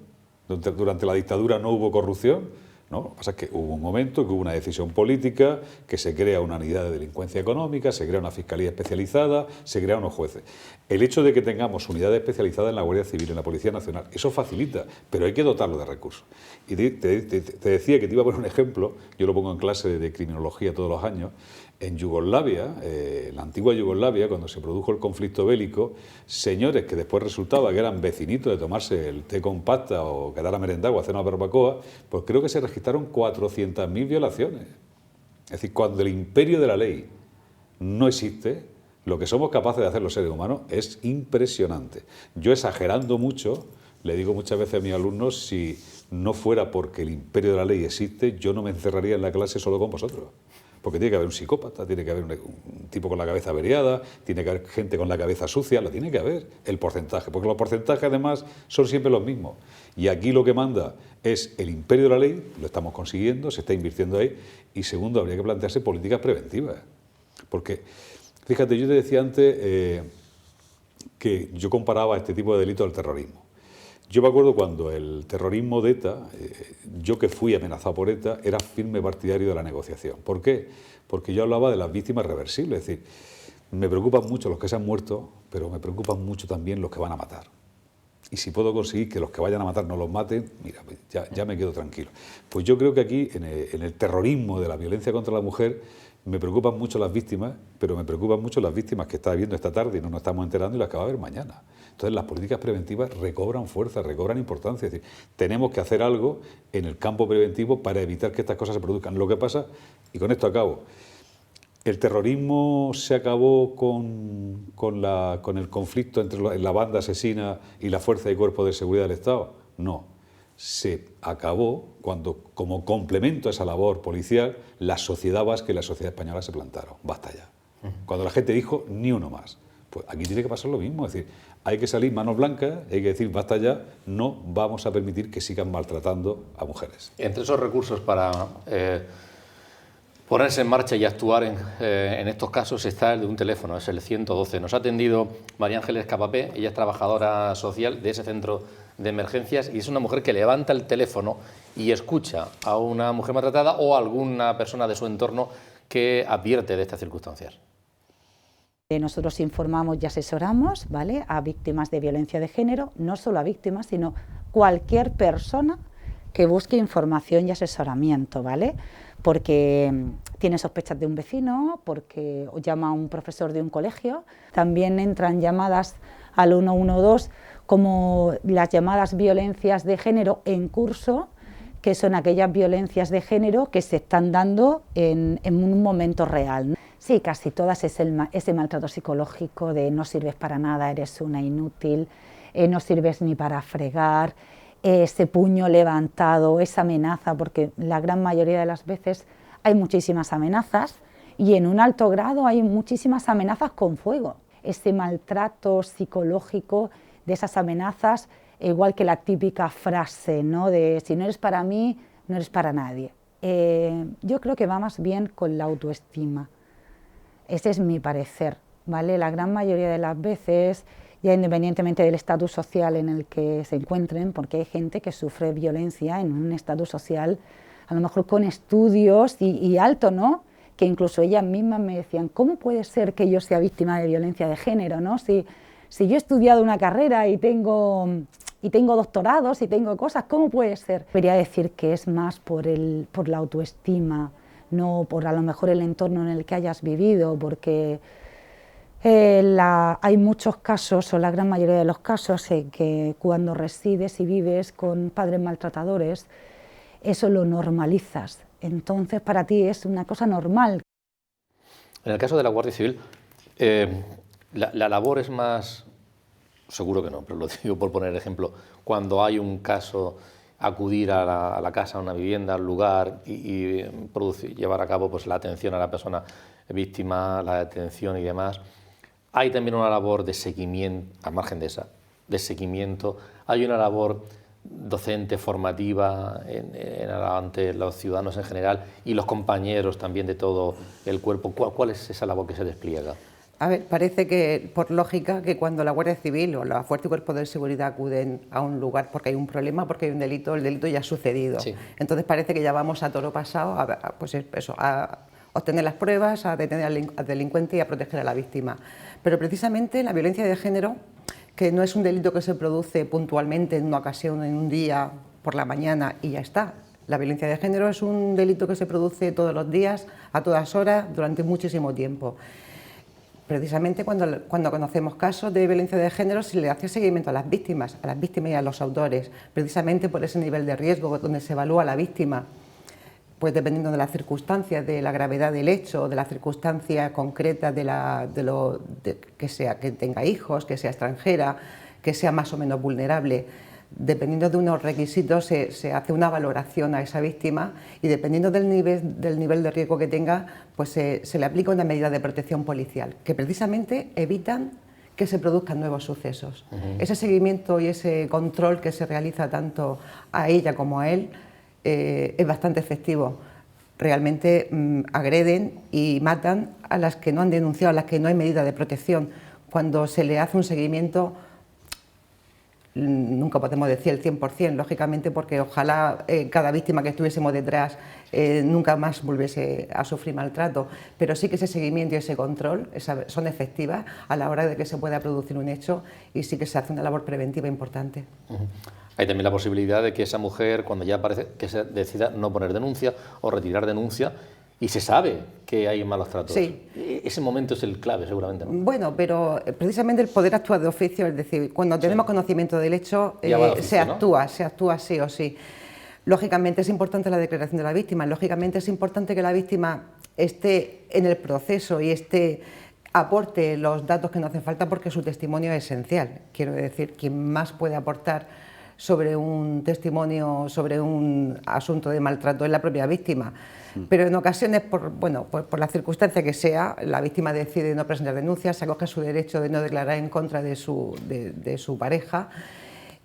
¿Durante la dictadura no hubo corrupción? No, lo que pasa es que hubo un momento que hubo una decisión política, que se crea una unidad de delincuencia económica, se crea una fiscalía especializada, se crean unos jueces. El hecho de que tengamos unidades especializadas en la Guardia Civil, en la Policía Nacional, eso facilita, pero hay que dotarlo de recursos. Y te decía que te iba a poner un ejemplo, yo lo pongo en clase de criminología todos los años. En Yugoslavia, la antigua Yugoslavia, cuando se produjo el conflicto bélico, señores que después resultaba que eran vecinitos de tomarse el té con pasta o quedar a merendar o hacer una barbacoa, pues creo que se registraron 400.000 violaciones. Es decir, cuando el imperio de la ley no existe, lo que somos capaces de hacer los seres humanos es impresionante. Yo, exagerando mucho, le digo muchas veces a mis alumnos, si no fuera porque el imperio de la ley existe, yo no me encerraría en la clase solo con vosotros. Porque tiene que haber un psicópata, tiene que haber un tipo con la cabeza averiada, tiene que haber gente con la cabeza sucia, lo tiene que haber, el porcentaje, porque los porcentajes además son siempre los mismos. Y aquí lo que manda es el imperio de la ley, lo estamos consiguiendo, se está invirtiendo ahí, y segundo, habría que plantearse políticas preventivas. Porque, fíjate, yo te decía antes que yo comparaba este tipo de delito al terrorismo. Yo me acuerdo cuando el terrorismo de ETA, yo que fui amenazado por ETA, era firme partidario de la negociación. ¿Por qué? Porque yo hablaba de las víctimas reversibles. Es decir, me preocupan mucho los que se han muerto, pero me preocupan mucho también los que van a matar. Y si puedo conseguir que los que vayan a matar no los maten, mira, ya me quedo tranquilo. Pues yo creo que aquí, en el terrorismo de la violencia contra la mujer, me preocupan mucho las víctimas, pero me preocupan mucho las víctimas que está viendo esta tarde y no nos estamos enterando y las que va a ver mañana. Entonces las políticas preventivas recobran fuerza, recobran importancia. Es decir, tenemos que hacer algo en el campo preventivo para evitar que estas cosas se produzcan. Lo que pasa, y con esto acabo, ¿el terrorismo se acabó con el conflicto entre la banda asesina y la fuerza y cuerpo de seguridad del Estado? No. Se acabó cuando, como complemento a esa labor policial, la sociedad vasca y la sociedad española se plantaron. Basta ya. Cuando la gente dijo, ni uno más. Pues aquí tiene que pasar lo mismo. Es decir, hay que salir manos blancas, hay que decir, basta ya, no vamos a permitir que sigan maltratando a mujeres. Entre esos recursos para ponerse en marcha y actuar en estos casos está el de un teléfono, es el 112. Nos ha atendido María Ángeles Capapé, ella es trabajadora social de ese centro de emergencias y es una mujer que levanta el teléfono y escucha a una mujer maltratada o a alguna persona de su entorno que advierte de estas circunstancias. Nosotros informamos y asesoramos, ¿vale?, a víctimas de violencia de género, no solo a víctimas, sino cualquier persona que busque información y asesoramiento, ¿vale?, porque tiene sospechas de un vecino, porque llama a un profesor de un colegio. También entran llamadas al 112 como las llamadas violencias de género en curso, que son aquellas violencias de género que se están dando en un momento real, ¿no? Sí, casi todas es ese maltrato psicológico de no sirves para nada, eres una inútil, no sirves ni para fregar, ese puño levantado, esa amenaza, porque la gran mayoría de las veces hay muchísimas amenazas y en un alto grado hay muchísimas amenazas con fuego. Ese maltrato psicológico de esas amenazas, igual que la típica frase, ¿no?, de si no eres para mí, no eres para nadie. Yo creo que va más bien con la autoestima. Ese es mi parecer, ¿vale? La gran mayoría de las veces, ya independientemente del estatus social en el que se encuentren, porque hay gente que sufre violencia en un estatus social, a lo mejor con estudios y alto, ¿no?, que incluso ellas mismas me decían, ¿cómo puede ser que yo sea víctima de violencia de género, ¿no? Si yo he estudiado una carrera y tengo doctorados y tengo cosas, ¿cómo puede ser? Debería decir que es más por la autoestima, no por a lo mejor el entorno en el que hayas vivido, porque hay muchos casos, o la gran mayoría de los casos, que cuando resides y vives con padres maltratadores, eso lo normalizas. Entonces para ti es una cosa normal. En el caso de la Guardia Civil, la labor es más, seguro que no, pero lo digo por poner ejemplo, cuando hay un caso, acudir a la casa, a una vivienda, al lugar y llevar a cabo pues, la atención a la persona víctima, la detención y demás. Hay también una labor de seguimiento, al margen de esa, de seguimiento. Hay una labor docente, formativa ante los ciudadanos en general y los compañeros también de todo el cuerpo. ¿Cuál es esa labor que se despliega? A ver, parece que, por lógica, que cuando la Guardia Civil o la Fuerza y Cuerpo de Seguridad acuden a un lugar porque hay un problema, porque hay un delito, el delito ya ha sucedido. Sí. Entonces parece que ya vamos a toro pasado a obtener las pruebas, a detener al delincuente y a proteger a la víctima. Pero precisamente la violencia de género, que no es un delito que se produce puntualmente en una ocasión, en un día, por la mañana y ya está. La violencia de género es un delito que se produce todos los días, a todas horas, durante muchísimo tiempo. Precisamente cuando conocemos casos de violencia de género se le hace seguimiento a las víctimas y a los autores, precisamente por ese nivel de riesgo donde se evalúa a la víctima, pues dependiendo de las circunstancias, de la gravedad del hecho, de las circunstancias concretas que tenga hijos, que sea extranjera, que sea más o menos vulnerable. Dependiendo de unos requisitos se hace una valoración a esa víctima y dependiendo del nivel de riesgo que tenga, pues se le aplica una medida de protección policial, que precisamente evitan que se produzcan nuevos sucesos. Ese seguimiento y ese control que se realiza tanto a ella como a él es bastante efectivo. Realmente agreden y matan a las que no han denunciado, a las que no hay medida de protección. Cuando se le hace un seguimiento, nunca podemos decir el 100%, lógicamente, porque ojalá cada víctima que estuviésemos detrás nunca más volviese a sufrir maltrato, pero sí que ese seguimiento y ese control son efectivas a la hora de que se pueda producir un hecho y sí que se hace una labor preventiva importante. Hay también la posibilidad de que esa mujer, cuando ya aparece, que se decida no poner denuncia o retirar denuncia, y se sabe que hay malos tratos. Sí. Ese momento es el clave, seguramente, ¿no? Bueno, pero precisamente el poder actuar de oficio, es decir, cuando tenemos conocimiento del hecho, se actúa sí o sí. Lógicamente es importante la declaración de la víctima, lógicamente es importante que la víctima esté en el proceso y aporte los datos que no hacen falta porque su testimonio es esencial. Quiero decir, quien más puede aportar sobre un testimonio, sobre un asunto de maltrato es la propia víctima. Pero en ocasiones, por la circunstancia que sea, la víctima decide no presentar denuncias, se acoge su derecho de no declarar en contra de su pareja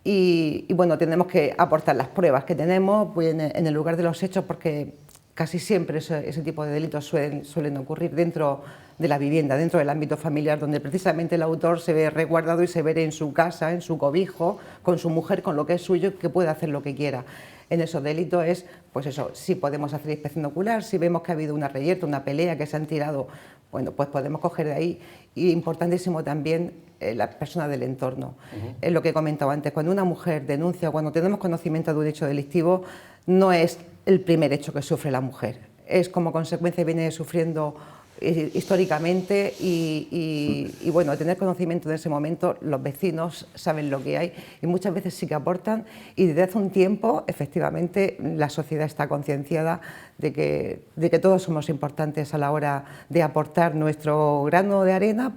y bueno, tenemos que aportar las pruebas que tenemos en el lugar de los hechos porque casi siempre ese tipo de delitos suelen ocurrir dentro de la vivienda, dentro del ámbito familiar, donde precisamente el autor se ve resguardado y se ve en su casa, en su cobijo, con su mujer, con lo que es suyo, que puede hacer lo que quiera. En esos delitos es, pues eso, si podemos hacer inspección ocular, si vemos que ha habido una reyerta, una pelea, que se han tirado, bueno, pues podemos coger de ahí. Y importantísimo también las personas del entorno. Es lo que he comentado antes, cuando una mujer denuncia, cuando tenemos conocimiento de un hecho delictivo, no es el primer hecho que sufre la mujer, es como consecuencia viene sufriendo históricamente y bueno, tener conocimiento de ese momento, los vecinos saben lo que hay y muchas veces sí que aportan y desde hace un tiempo efectivamente la sociedad está concienciada de que todos somos importantes a la hora de aportar nuestro grano de arena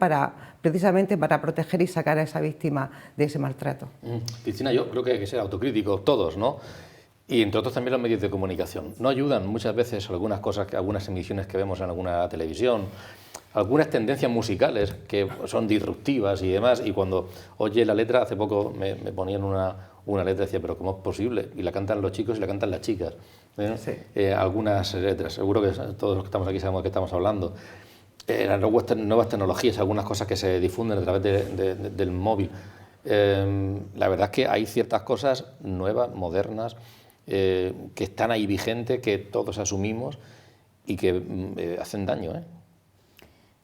precisamente para proteger y sacar a esa víctima de ese maltrato. Cristina, yo creo que hay que ser autocríticos todos, ¿no? Y entre otros también los medios de comunicación. No ayudan muchas veces algunas cosas, algunas emisiones que vemos en alguna televisión, algunas tendencias musicales que son disruptivas y demás, y cuando oye la letra, hace poco me ponían una letra y decía, pero ¿cómo es posible? Y la cantan los chicos y la cantan las chicas. Sí. Algunas letras, seguro que todos los que estamos aquí sabemos de qué estamos hablando. Las nuevas tecnologías, algunas cosas que se difunden a través del móvil. La verdad es que hay ciertas cosas nuevas, modernas, que están ahí vigentes, que todos asumimos y que hacen daño, ¿eh?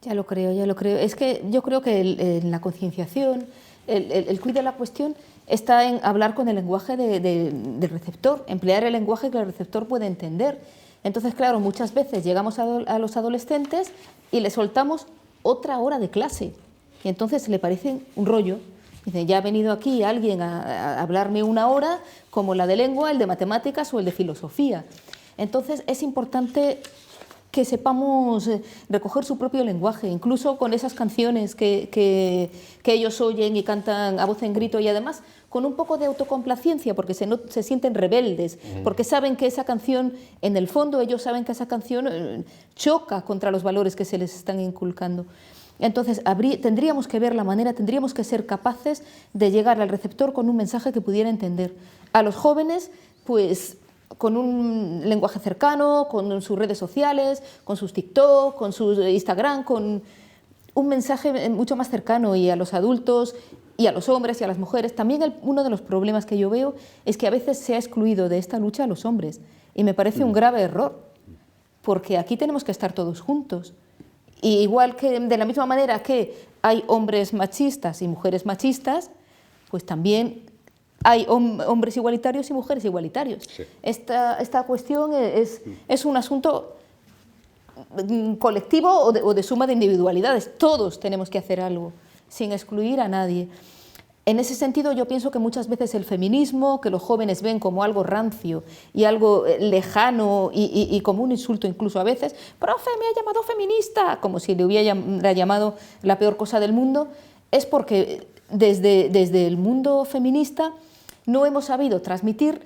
Ya lo creo, ya lo creo. Es que yo creo que en la concienciación, el quid de la cuestión está en hablar con el lenguaje del receptor, emplear el lenguaje que el receptor puede entender. Entonces, claro, muchas veces llegamos a los adolescentes y les soltamos otra hora de clase y entonces le parece un rollo. Dicen, ya ha venido aquí alguien a hablarme una hora como la de lengua, el de matemáticas o el de filosofía. Entonces es importante que sepamos recoger su propio lenguaje, incluso con esas canciones que ellos oyen y cantan a voz en grito y además con un poco de autocomplacencia porque se sienten rebeldes, porque saben que esa canción, en el fondo ellos saben que esa canción choca contra los valores que se les están inculcando. Entonces, tendríamos que ver la manera, tendríamos que ser capaces de llegar al receptor con un mensaje que pudiera entender. A los jóvenes, pues, con un lenguaje cercano, con sus redes sociales, con sus TikTok, con sus Instagram, con un mensaje mucho más cercano y a los adultos y a los hombres y a las mujeres. También uno de los problemas que yo veo es que a veces se ha excluido de esta lucha a los hombres y me parece un grave error, porque aquí tenemos que estar todos juntos. Y igual que de la misma manera que hay hombres machistas y mujeres machistas, pues también hay hombres igualitarios y mujeres igualitarios. Sí. Esta cuestión es un asunto colectivo o de suma de individualidades. Todos tenemos que hacer algo, sin excluir a nadie. En ese sentido, yo pienso que muchas veces el feminismo, que los jóvenes ven como algo rancio y algo lejano y como un insulto incluso a veces, profe, me ha llamado feminista, como si le hubiera llamado la peor cosa del mundo, es porque desde el mundo feminista no hemos sabido transmitir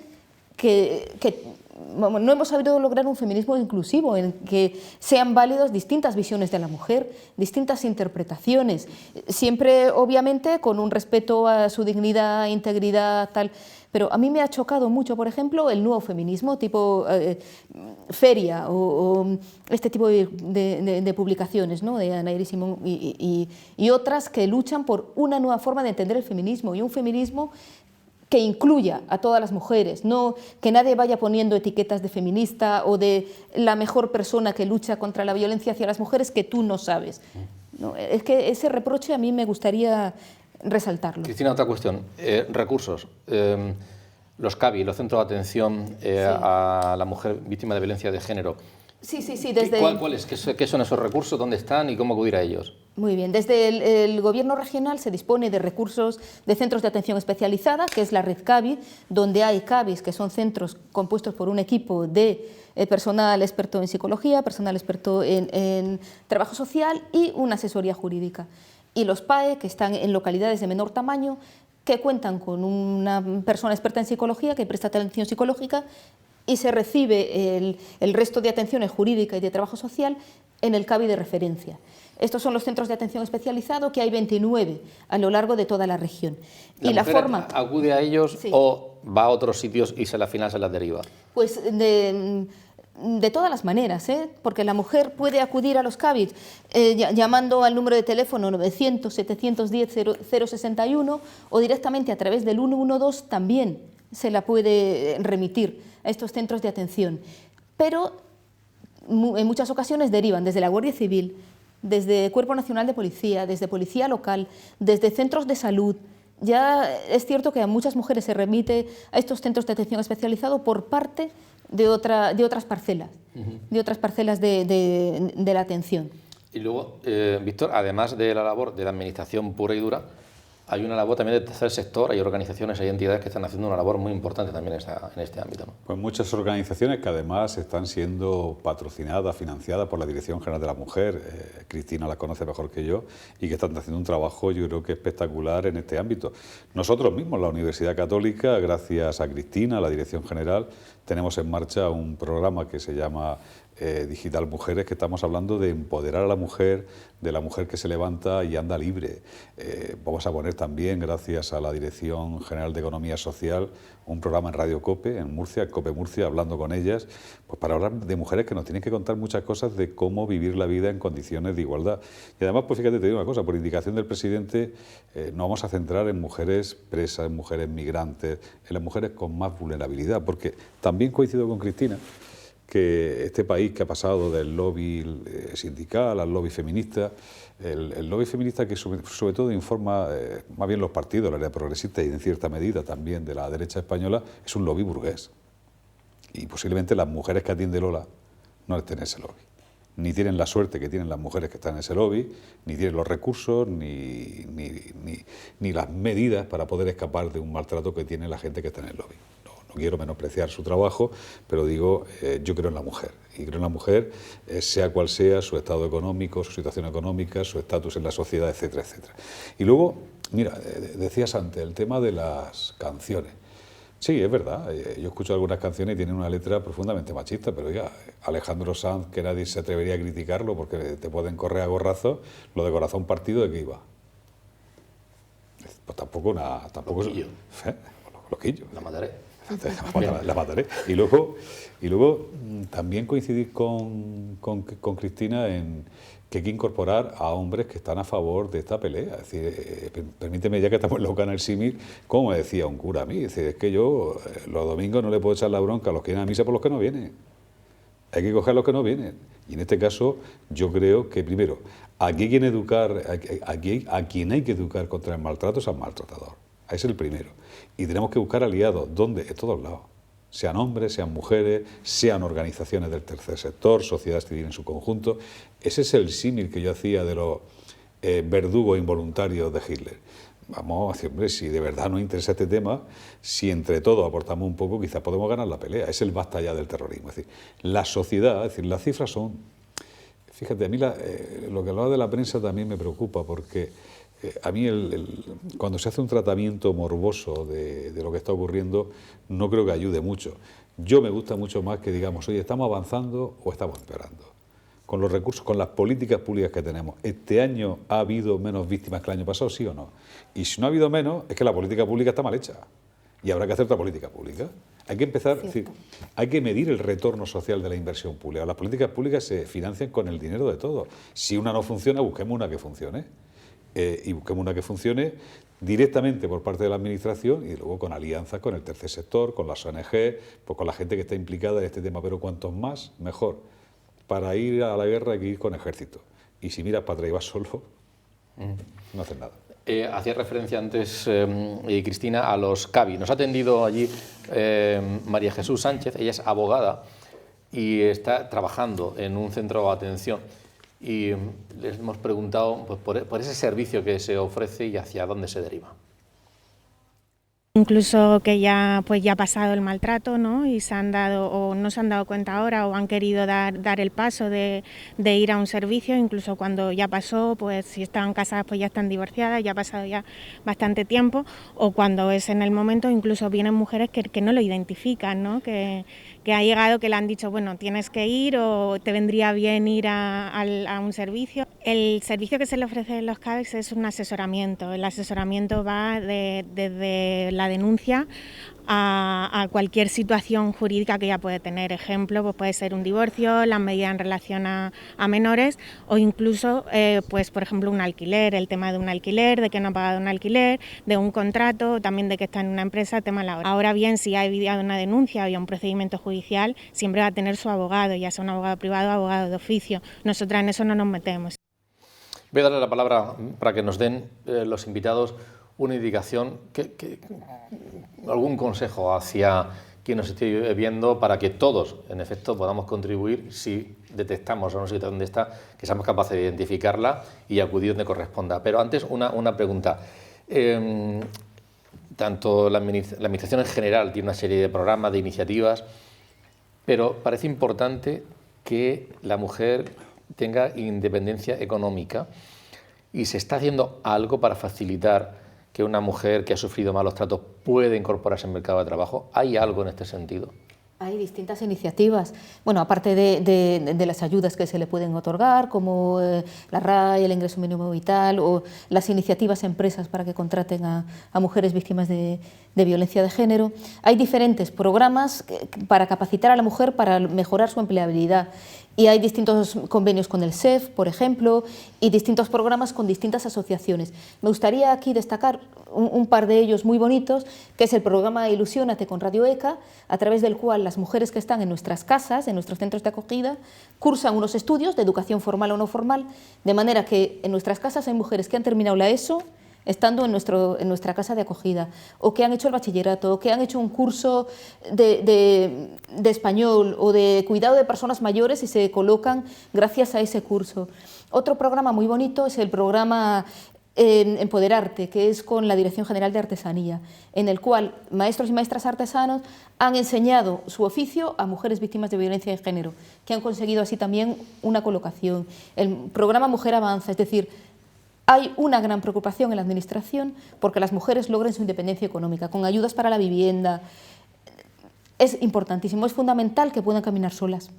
no hemos sabido lograr un feminismo inclusivo en que sean válidas distintas visiones de la mujer, distintas interpretaciones, siempre obviamente con un respeto a su dignidad, integridad, tal. Pero a mí me ha chocado mucho, por ejemplo, el nuevo feminismo tipo Feria o este tipo de publicaciones, ¿no? De Ana Iris Simón y otras que luchan por una nueva forma de entender el feminismo y un feminismo que incluya a todas las mujeres, no que nadie vaya poniendo etiquetas de feminista o de la mejor persona que lucha contra la violencia hacia las mujeres que tú no sabes. No, es que ese reproche a mí me gustaría resaltarlo. Cristina, otra cuestión. Recursos. Los CABI, los centros de atención a la mujer víctima de violencia de género. Sí. ¿Qué son esos recursos? ¿Dónde están y cómo acudir a ellos? Muy bien. Desde el Gobierno regional se dispone de recursos de centros de atención especializada, que es la red CABI, donde hay CABIs, que son centros compuestos por un equipo de personal experto en psicología, personal experto en trabajo social y una asesoría jurídica. Y los PAE, que están en localidades de menor tamaño, que cuentan con una persona experta en psicología que presta atención psicológica y se recibe el resto de atenciones jurídica y de trabajo social en el CABI de referencia. Estos son los centros de atención especializado, que hay 29 a lo largo de toda la región. ¿La mujer acude a ellos o va a otros sitios y al final se las deriva? Pues de todas las maneras, porque la mujer puede acudir a los CABI llamando al número de teléfono 900-710-061 o directamente a través del 112 también se la puede remitir a estos centros de atención. Pero en muchas ocasiones derivan desde la Guardia Civil, desde Cuerpo Nacional de Policía, desde Policía Local, desde centros de salud. Ya es cierto que a muchas mujeres se remite a estos centros de atención especializado por parte de otras parcelas, de otras parcelas de la atención. Y luego, Víctor, además de la labor de la administración pura y dura, hay una labor también del tercer sector, hay organizaciones, hay entidades que están haciendo una labor muy importante también en este ámbito, ¿no? Pues muchas organizaciones que además están siendo patrocinadas, financiadas por la Dirección General de la Mujer, Cristina las conoce mejor que yo, y que están haciendo un trabajo yo creo que espectacular en este ámbito. Nosotros mismos, la Universidad Católica, gracias a Cristina, la Dirección General, tenemos en marcha un programa que se llama Digital Mujeres, que estamos hablando de empoderar a la mujer, de la mujer que se levanta y anda libre. Vamos a poner también, gracias a la Dirección General de Economía Social, un programa en Radio COPE, en Murcia, COPE Murcia, hablando con ellas, pues para hablar de mujeres que nos tienen que contar muchas cosas de cómo vivir la vida en condiciones de igualdad. Y además, pues fíjate, te digo una cosa, por indicación del presidente, nos vamos a centrar en mujeres presas, en mujeres migrantes, en las mujeres con más vulnerabilidad, porque también coincido con Cristina que este país que ha pasado del lobby sindical al lobby feminista, el lobby feminista que sobre todo informa más bien los partidos, la área progresista y en cierta medida también de la derecha española, es un lobby burgués. Y posiblemente las mujeres que atiende Lola no estén en ese lobby. Ni tienen la suerte que tienen las mujeres que están en ese lobby, ni tienen los recursos, ni las medidas para poder escapar de un maltrato que tiene la gente que está en el lobby. No quiero menospreciar su trabajo, pero digo, yo creo en la mujer. Y creo en la mujer, sea cual sea su estado económico, su situación económica, su estatus en la sociedad, etcétera, etcétera. Y luego, mira, decías antes, el tema de las canciones. Sí, es verdad, yo escucho algunas canciones y tienen una letra profundamente machista, pero ya, Alejandro Sanz, que nadie se atrevería a criticarlo porque te pueden correr a gorrazos, lo de Corazón Partido, ¿de qué iba? Pues tampoco es... Loquillo. Loquillo. La mataré. La mataré. Y luego también coincidir con Cristina en que hay que incorporar a hombres que están a favor de esta pelea. Es decir, permíteme, ya que estamos en la en el símil, como me decía un cura a mí, es que yo los domingos no le puedo echar la bronca a los que vienen a misa por los que no vienen. Hay que coger a los que no vienen. Y en este caso, yo creo que primero, aquí hay quien educar, a quien hay que educar contra el maltrato es al maltratador. Ese es el primero. Y tenemos que buscar aliados. ¿Dónde? En todos lados. Sean hombres, sean mujeres, sean organizaciones del tercer sector, sociedad civil en su conjunto. Ese es el símil que yo hacía de los verdugos involuntarios de Hitler. Vamos a decir, hombre, si de verdad nos interesa este tema, si entre todos aportamos un poco, quizás podemos ganar la pelea. Es el basta ya del terrorismo. Es decir, la sociedad, es decir, las cifras son... Fíjate, a mí lo que hablaba de la prensa también me preocupa, porque a mí cuando se hace un tratamiento morboso de lo que está ocurriendo, no creo que ayude mucho. Yo me gusta mucho más que digamos, oye, ¿estamos avanzando o estamos empeorando? Con los recursos, con las políticas públicas que tenemos. ¿Este año ha habido menos víctimas que el año pasado, sí o no? Y si no ha habido menos, es que la política pública está mal hecha. Y habrá que hacer otra política pública. Hay que empezar, es decir, hay que medir el retorno social de la inversión pública. Las políticas públicas se financian con el dinero de todos. Si una no funciona, busquemos una que funcione. Y busquemos una que funcione directamente por parte de la Administración y luego con alianzas con el tercer sector, con las ONG, pues con la gente que está implicada en este tema. Pero cuantos más, mejor. Para ir a la guerra hay que ir con ejército. Y si miras para atrás y vas solo, no haces nada. Hacía referencia antes, Cristina, a los CABI. Nos ha atendido allí María Jesús Sánchez, ella es abogada y está trabajando en un centro de atención. Y les hemos preguntado pues, por ese servicio que se ofrece y hacia dónde se deriva. Incluso que ya ha pasado el maltrato, ¿no? Y se han dado o no se han dado cuenta ahora o han querido dar el paso de ir a un servicio, incluso cuando ya pasó, pues si estaban casadas pues ya están divorciadas, ya ha pasado ya bastante tiempo, o cuando es en el momento, incluso vienen mujeres que no lo identifican, ¿no? Que ha llegado, que le han dicho, bueno, tienes que ir o te vendría bien ir a un servicio. El servicio que se le ofrece en los CABEX es un asesoramiento. El asesoramiento va desde la denuncia a cualquier situación jurídica que ella puede tener. Ejemplo, pues puede ser un divorcio, las medidas en relación a menores o incluso, pues por ejemplo, un alquiler, el tema de un alquiler, de que no ha pagado un alquiler, de un contrato, también de que está en una empresa, tema laboral. Ahora bien, si ha habido una denuncia o un procedimiento judicial, siempre va a tener su abogado, ya sea un abogado privado o abogado de oficio. Nosotras en eso no nos metemos. Voy a darle la palabra para que nos den los invitados una indicación, algún consejo hacia quien nos esté viendo para que todos, en efecto, podamos contribuir si detectamos a una situación de esta, que seamos capaces de identificarla y acudir donde corresponda. Pero antes, una pregunta. Tanto la Administración en general tiene una serie de programas, de iniciativas, pero parece importante que la mujer tenga independencia económica y se está haciendo algo para facilitar que una mujer que ha sufrido malos tratos puede incorporarse al mercado de trabajo. ¿Hay algo en este sentido? Hay distintas iniciativas, bueno, aparte de las ayudas que se le pueden otorgar, como la RAE, el ingreso mínimo vital, o las iniciativas empresas para que contraten a mujeres víctimas de violencia de género. Hay diferentes programas para capacitar a la mujer para mejorar su empleabilidad. Y hay distintos convenios con el SEF, por ejemplo, y distintos programas con distintas asociaciones. Me gustaría aquí destacar un par de ellos muy bonitos, que es el programa Ilusiónate con Radio ECA, a través del cual las mujeres que están en nuestras casas, en nuestros centros de acogida, cursan unos estudios de educación formal o no formal, de manera que en nuestras casas hay mujeres que han terminado la ESO, estando en nuestra casa de acogida, o que han hecho el bachillerato, o que han hecho un curso de español o de cuidado de personas mayores y se colocan gracias a ese curso. Otro programa muy bonito es el programa Empoderarte, que es con la Dirección General de Artesanía, en el cual maestros y maestras artesanos han enseñado su oficio a mujeres víctimas de violencia de género, que han conseguido así también una colocación. El programa Mujer Avanza, es decir, hay una gran preocupación en la Administración porque las mujeres logren su independencia económica, con ayudas para la vivienda. Es importantísimo, es fundamental que puedan caminar solas.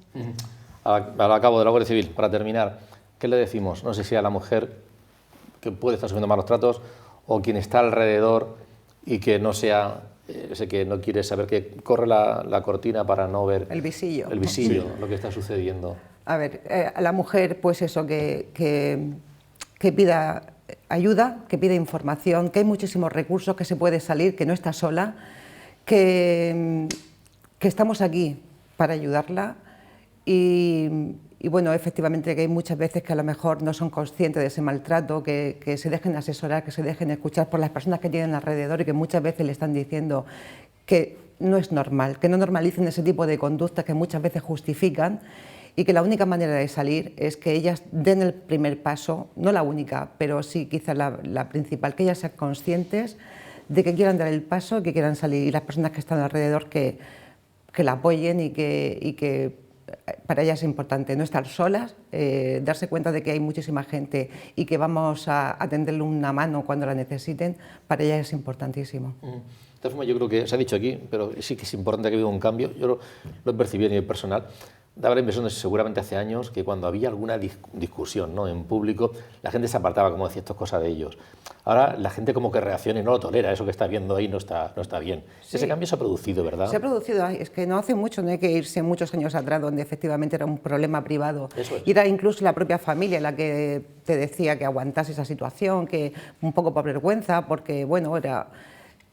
Al cabo de la Guardia Civil, para terminar, ¿qué le decimos? No sé si a la mujer que puede estar sufriendo malos tratos o quien está alrededor y que no sea ese que no quiere saber, que corre la cortina para no ver el visillo, lo que está sucediendo. A ver, a la mujer, pues eso, que pida ayuda, que pida información, que hay muchísimos recursos, que se puede salir, que no está sola, que estamos aquí para ayudarla y bueno, efectivamente que hay muchas veces que a lo mejor no son conscientes de ese maltrato, que se dejen asesorar, que se dejen escuchar por las personas que tienen alrededor y que muchas veces le están diciendo que no es normal, que no normalicen ese tipo de conductas que muchas veces justifican y que la única manera de salir es que ellas den el primer paso, no la única, pero sí quizás la principal, que ellas sean conscientes de que quieran dar el paso, que quieran salir y las personas que están alrededor que la apoyen y que para ellas es importante no estar solas, darse cuenta de que hay muchísima gente y que vamos a tenderle una mano cuando la necesiten, para ellas es importantísimo. De todas formas, yo creo que se ha dicho aquí, pero sí que es importante que haya habido un cambio, yo lo he percibido a nivel personal. Daba la impresión de seguramente hace años que cuando había alguna discusión, ¿no?, en público, la gente se apartaba, como decía, esto es cosa de ellos. Ahora la gente como que reacciona y no lo tolera, eso que está viendo ahí no está bien. Sí. Ese cambio se ha producido, ¿verdad? Se ha producido, es que no hace mucho, no hay que irse muchos años atrás, donde efectivamente era un problema privado. Eso es. Y era incluso la propia familia la que te decía que aguantase esa situación, que un poco por vergüenza, porque bueno, era...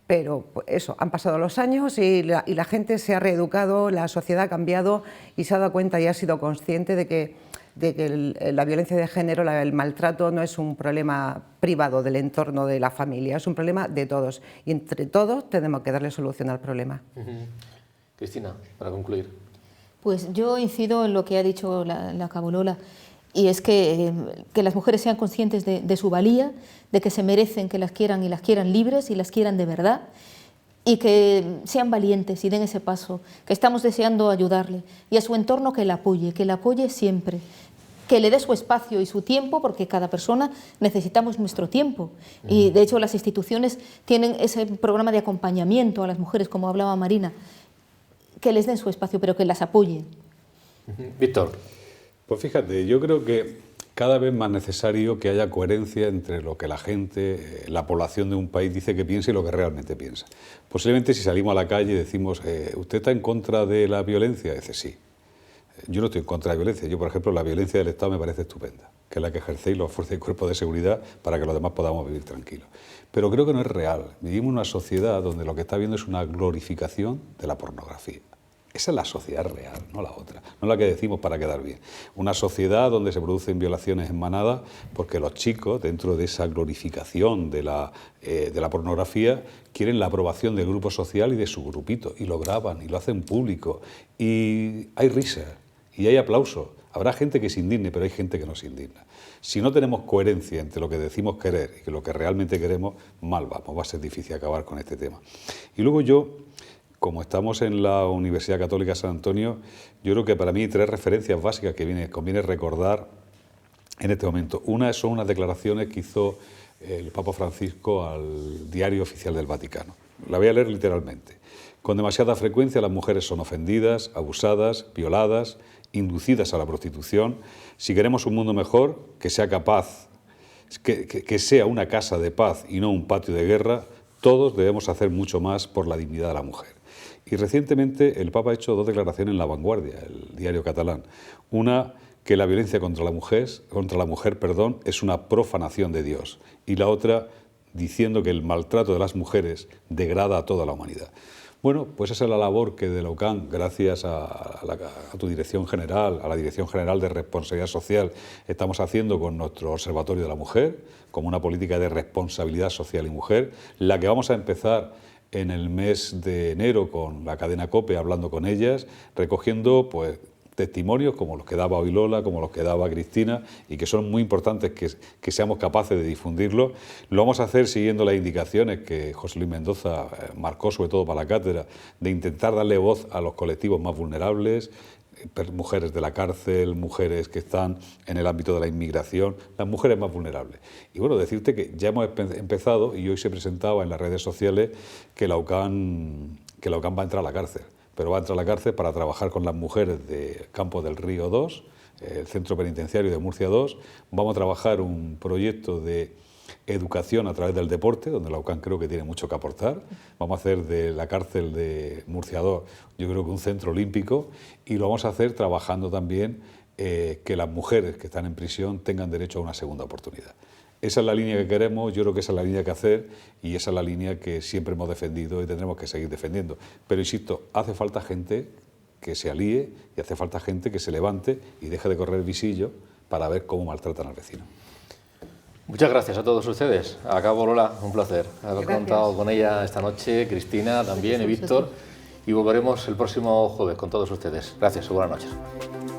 Pero eso, han pasado los años y la gente se ha reeducado, la sociedad ha cambiado y se ha dado cuenta y ha sido consciente de que la violencia de género, el maltrato no es un problema privado del entorno de la familia, es un problema de todos y entre todos tenemos que darle solución al problema. Cristina, para concluir. Pues yo incido en lo que ha dicho la Cabolola. Y es que las mujeres sean conscientes de su valía, de que se merecen que las quieran y las quieran libres y las quieran de verdad, y que sean valientes y den ese paso, que estamos deseando ayudarle, y a su entorno que la apoye siempre, que le dé su espacio y su tiempo, porque cada persona necesitamos nuestro tiempo. Y de hecho las instituciones tienen ese programa de acompañamiento a las mujeres, como hablaba Marina, que les den su espacio, pero que las apoyen. Víctor. Pues fíjate, yo creo que cada vez más necesario que haya coherencia entre lo que la gente, la población de un país dice que piensa y lo que realmente piensa. Posiblemente si salimos a la calle y decimos, ¿usted está en contra de la violencia? Dice, sí. Yo no estoy en contra de la violencia. Yo, por ejemplo, la violencia del Estado me parece estupenda, que es la que ejercéis los fuerzas y cuerpos de seguridad para que los demás podamos vivir tranquilos. Pero creo que no es real. Vivimos en una sociedad donde lo que está viendo es una glorificación de la pornografía. Esa es la sociedad real, no la otra, no la que decimos para quedar bien. Una sociedad donde se producen violaciones en manada porque los chicos, dentro de esa glorificación de la pornografía, quieren la aprobación del grupo social y de su grupito, y lo graban y lo hacen público, y hay risas y hay aplausos. Habrá gente que se indigne, pero hay gente que no se indigna. Si no tenemos coherencia entre lo que decimos querer y lo que realmente queremos, mal vamos, va a ser difícil acabar con este tema. Y luego yo, como estamos en la Universidad Católica de San Antonio, yo creo que para mí hay tres referencias básicas que conviene recordar en este momento. Una son unas declaraciones que hizo el Papa Francisco al Diario Oficial del Vaticano. La voy a leer literalmente. Con demasiada frecuencia las mujeres son ofendidas, abusadas, violadas, inducidas a la prostitución. Si queremos un mundo mejor, que sea capaz, que sea una casa de paz y no un patio de guerra, todos debemos hacer mucho más por la dignidad de la mujer. Y recientemente el Papa ha hecho dos declaraciones en La Vanguardia, el diario catalán. Una, que la violencia contra la mujer, es una profanación de Dios. Y la otra, diciendo que el maltrato de las mujeres degrada a toda la humanidad. Bueno, pues esa es la labor que de la UCAM, gracias a tu dirección general, a la Dirección General de Responsabilidad Social, estamos haciendo con nuestro Observatorio de la Mujer, como una política de responsabilidad social y mujer, la que vamos a empezar en el mes de enero con la cadena COPE, hablando con ellas, recogiendo pues testimonios como los que daba hoy Lola, como los que daba Cristina, y que son muy importantes que seamos capaces de difundirlo. Lo vamos a hacer siguiendo las indicaciones que José Luis Mendoza marcó, sobre todo para la cátedra, de intentar darle voz a los colectivos más vulnerables, mujeres de la cárcel, mujeres que están en el ámbito de la inmigración, las mujeres más vulnerables. Y bueno, decirte que ya hemos empezado, y hoy se presentaba en las redes sociales, que la UCAM va a entrar a la cárcel, pero va a entrar a la cárcel para trabajar con las mujeres de Campo del Río 2, el Centro Penitenciario de Murcia 2. Vamos a trabajar un proyecto de educación a través del deporte, donde la UCAM creo que tiene mucho que aportar. Vamos a hacer de la cárcel de Murcia II, yo creo que un centro olímpico, y lo vamos a hacer trabajando también que las mujeres que están en prisión tengan derecho a una segunda oportunidad. Esa es la línea que queremos, yo creo que esa es la línea que hacer y esa es la línea que siempre hemos defendido y tendremos que seguir defendiendo. Pero insisto, hace falta gente que se alíe y hace falta gente que se levante y deje de correr visillo para ver cómo maltratan al vecino. Muchas gracias a todos ustedes. Acabo, Lola, un placer haber contado con ella esta noche, Cristina también y Víctor, y volveremos el próximo jueves con todos ustedes. Gracias y buenas noches.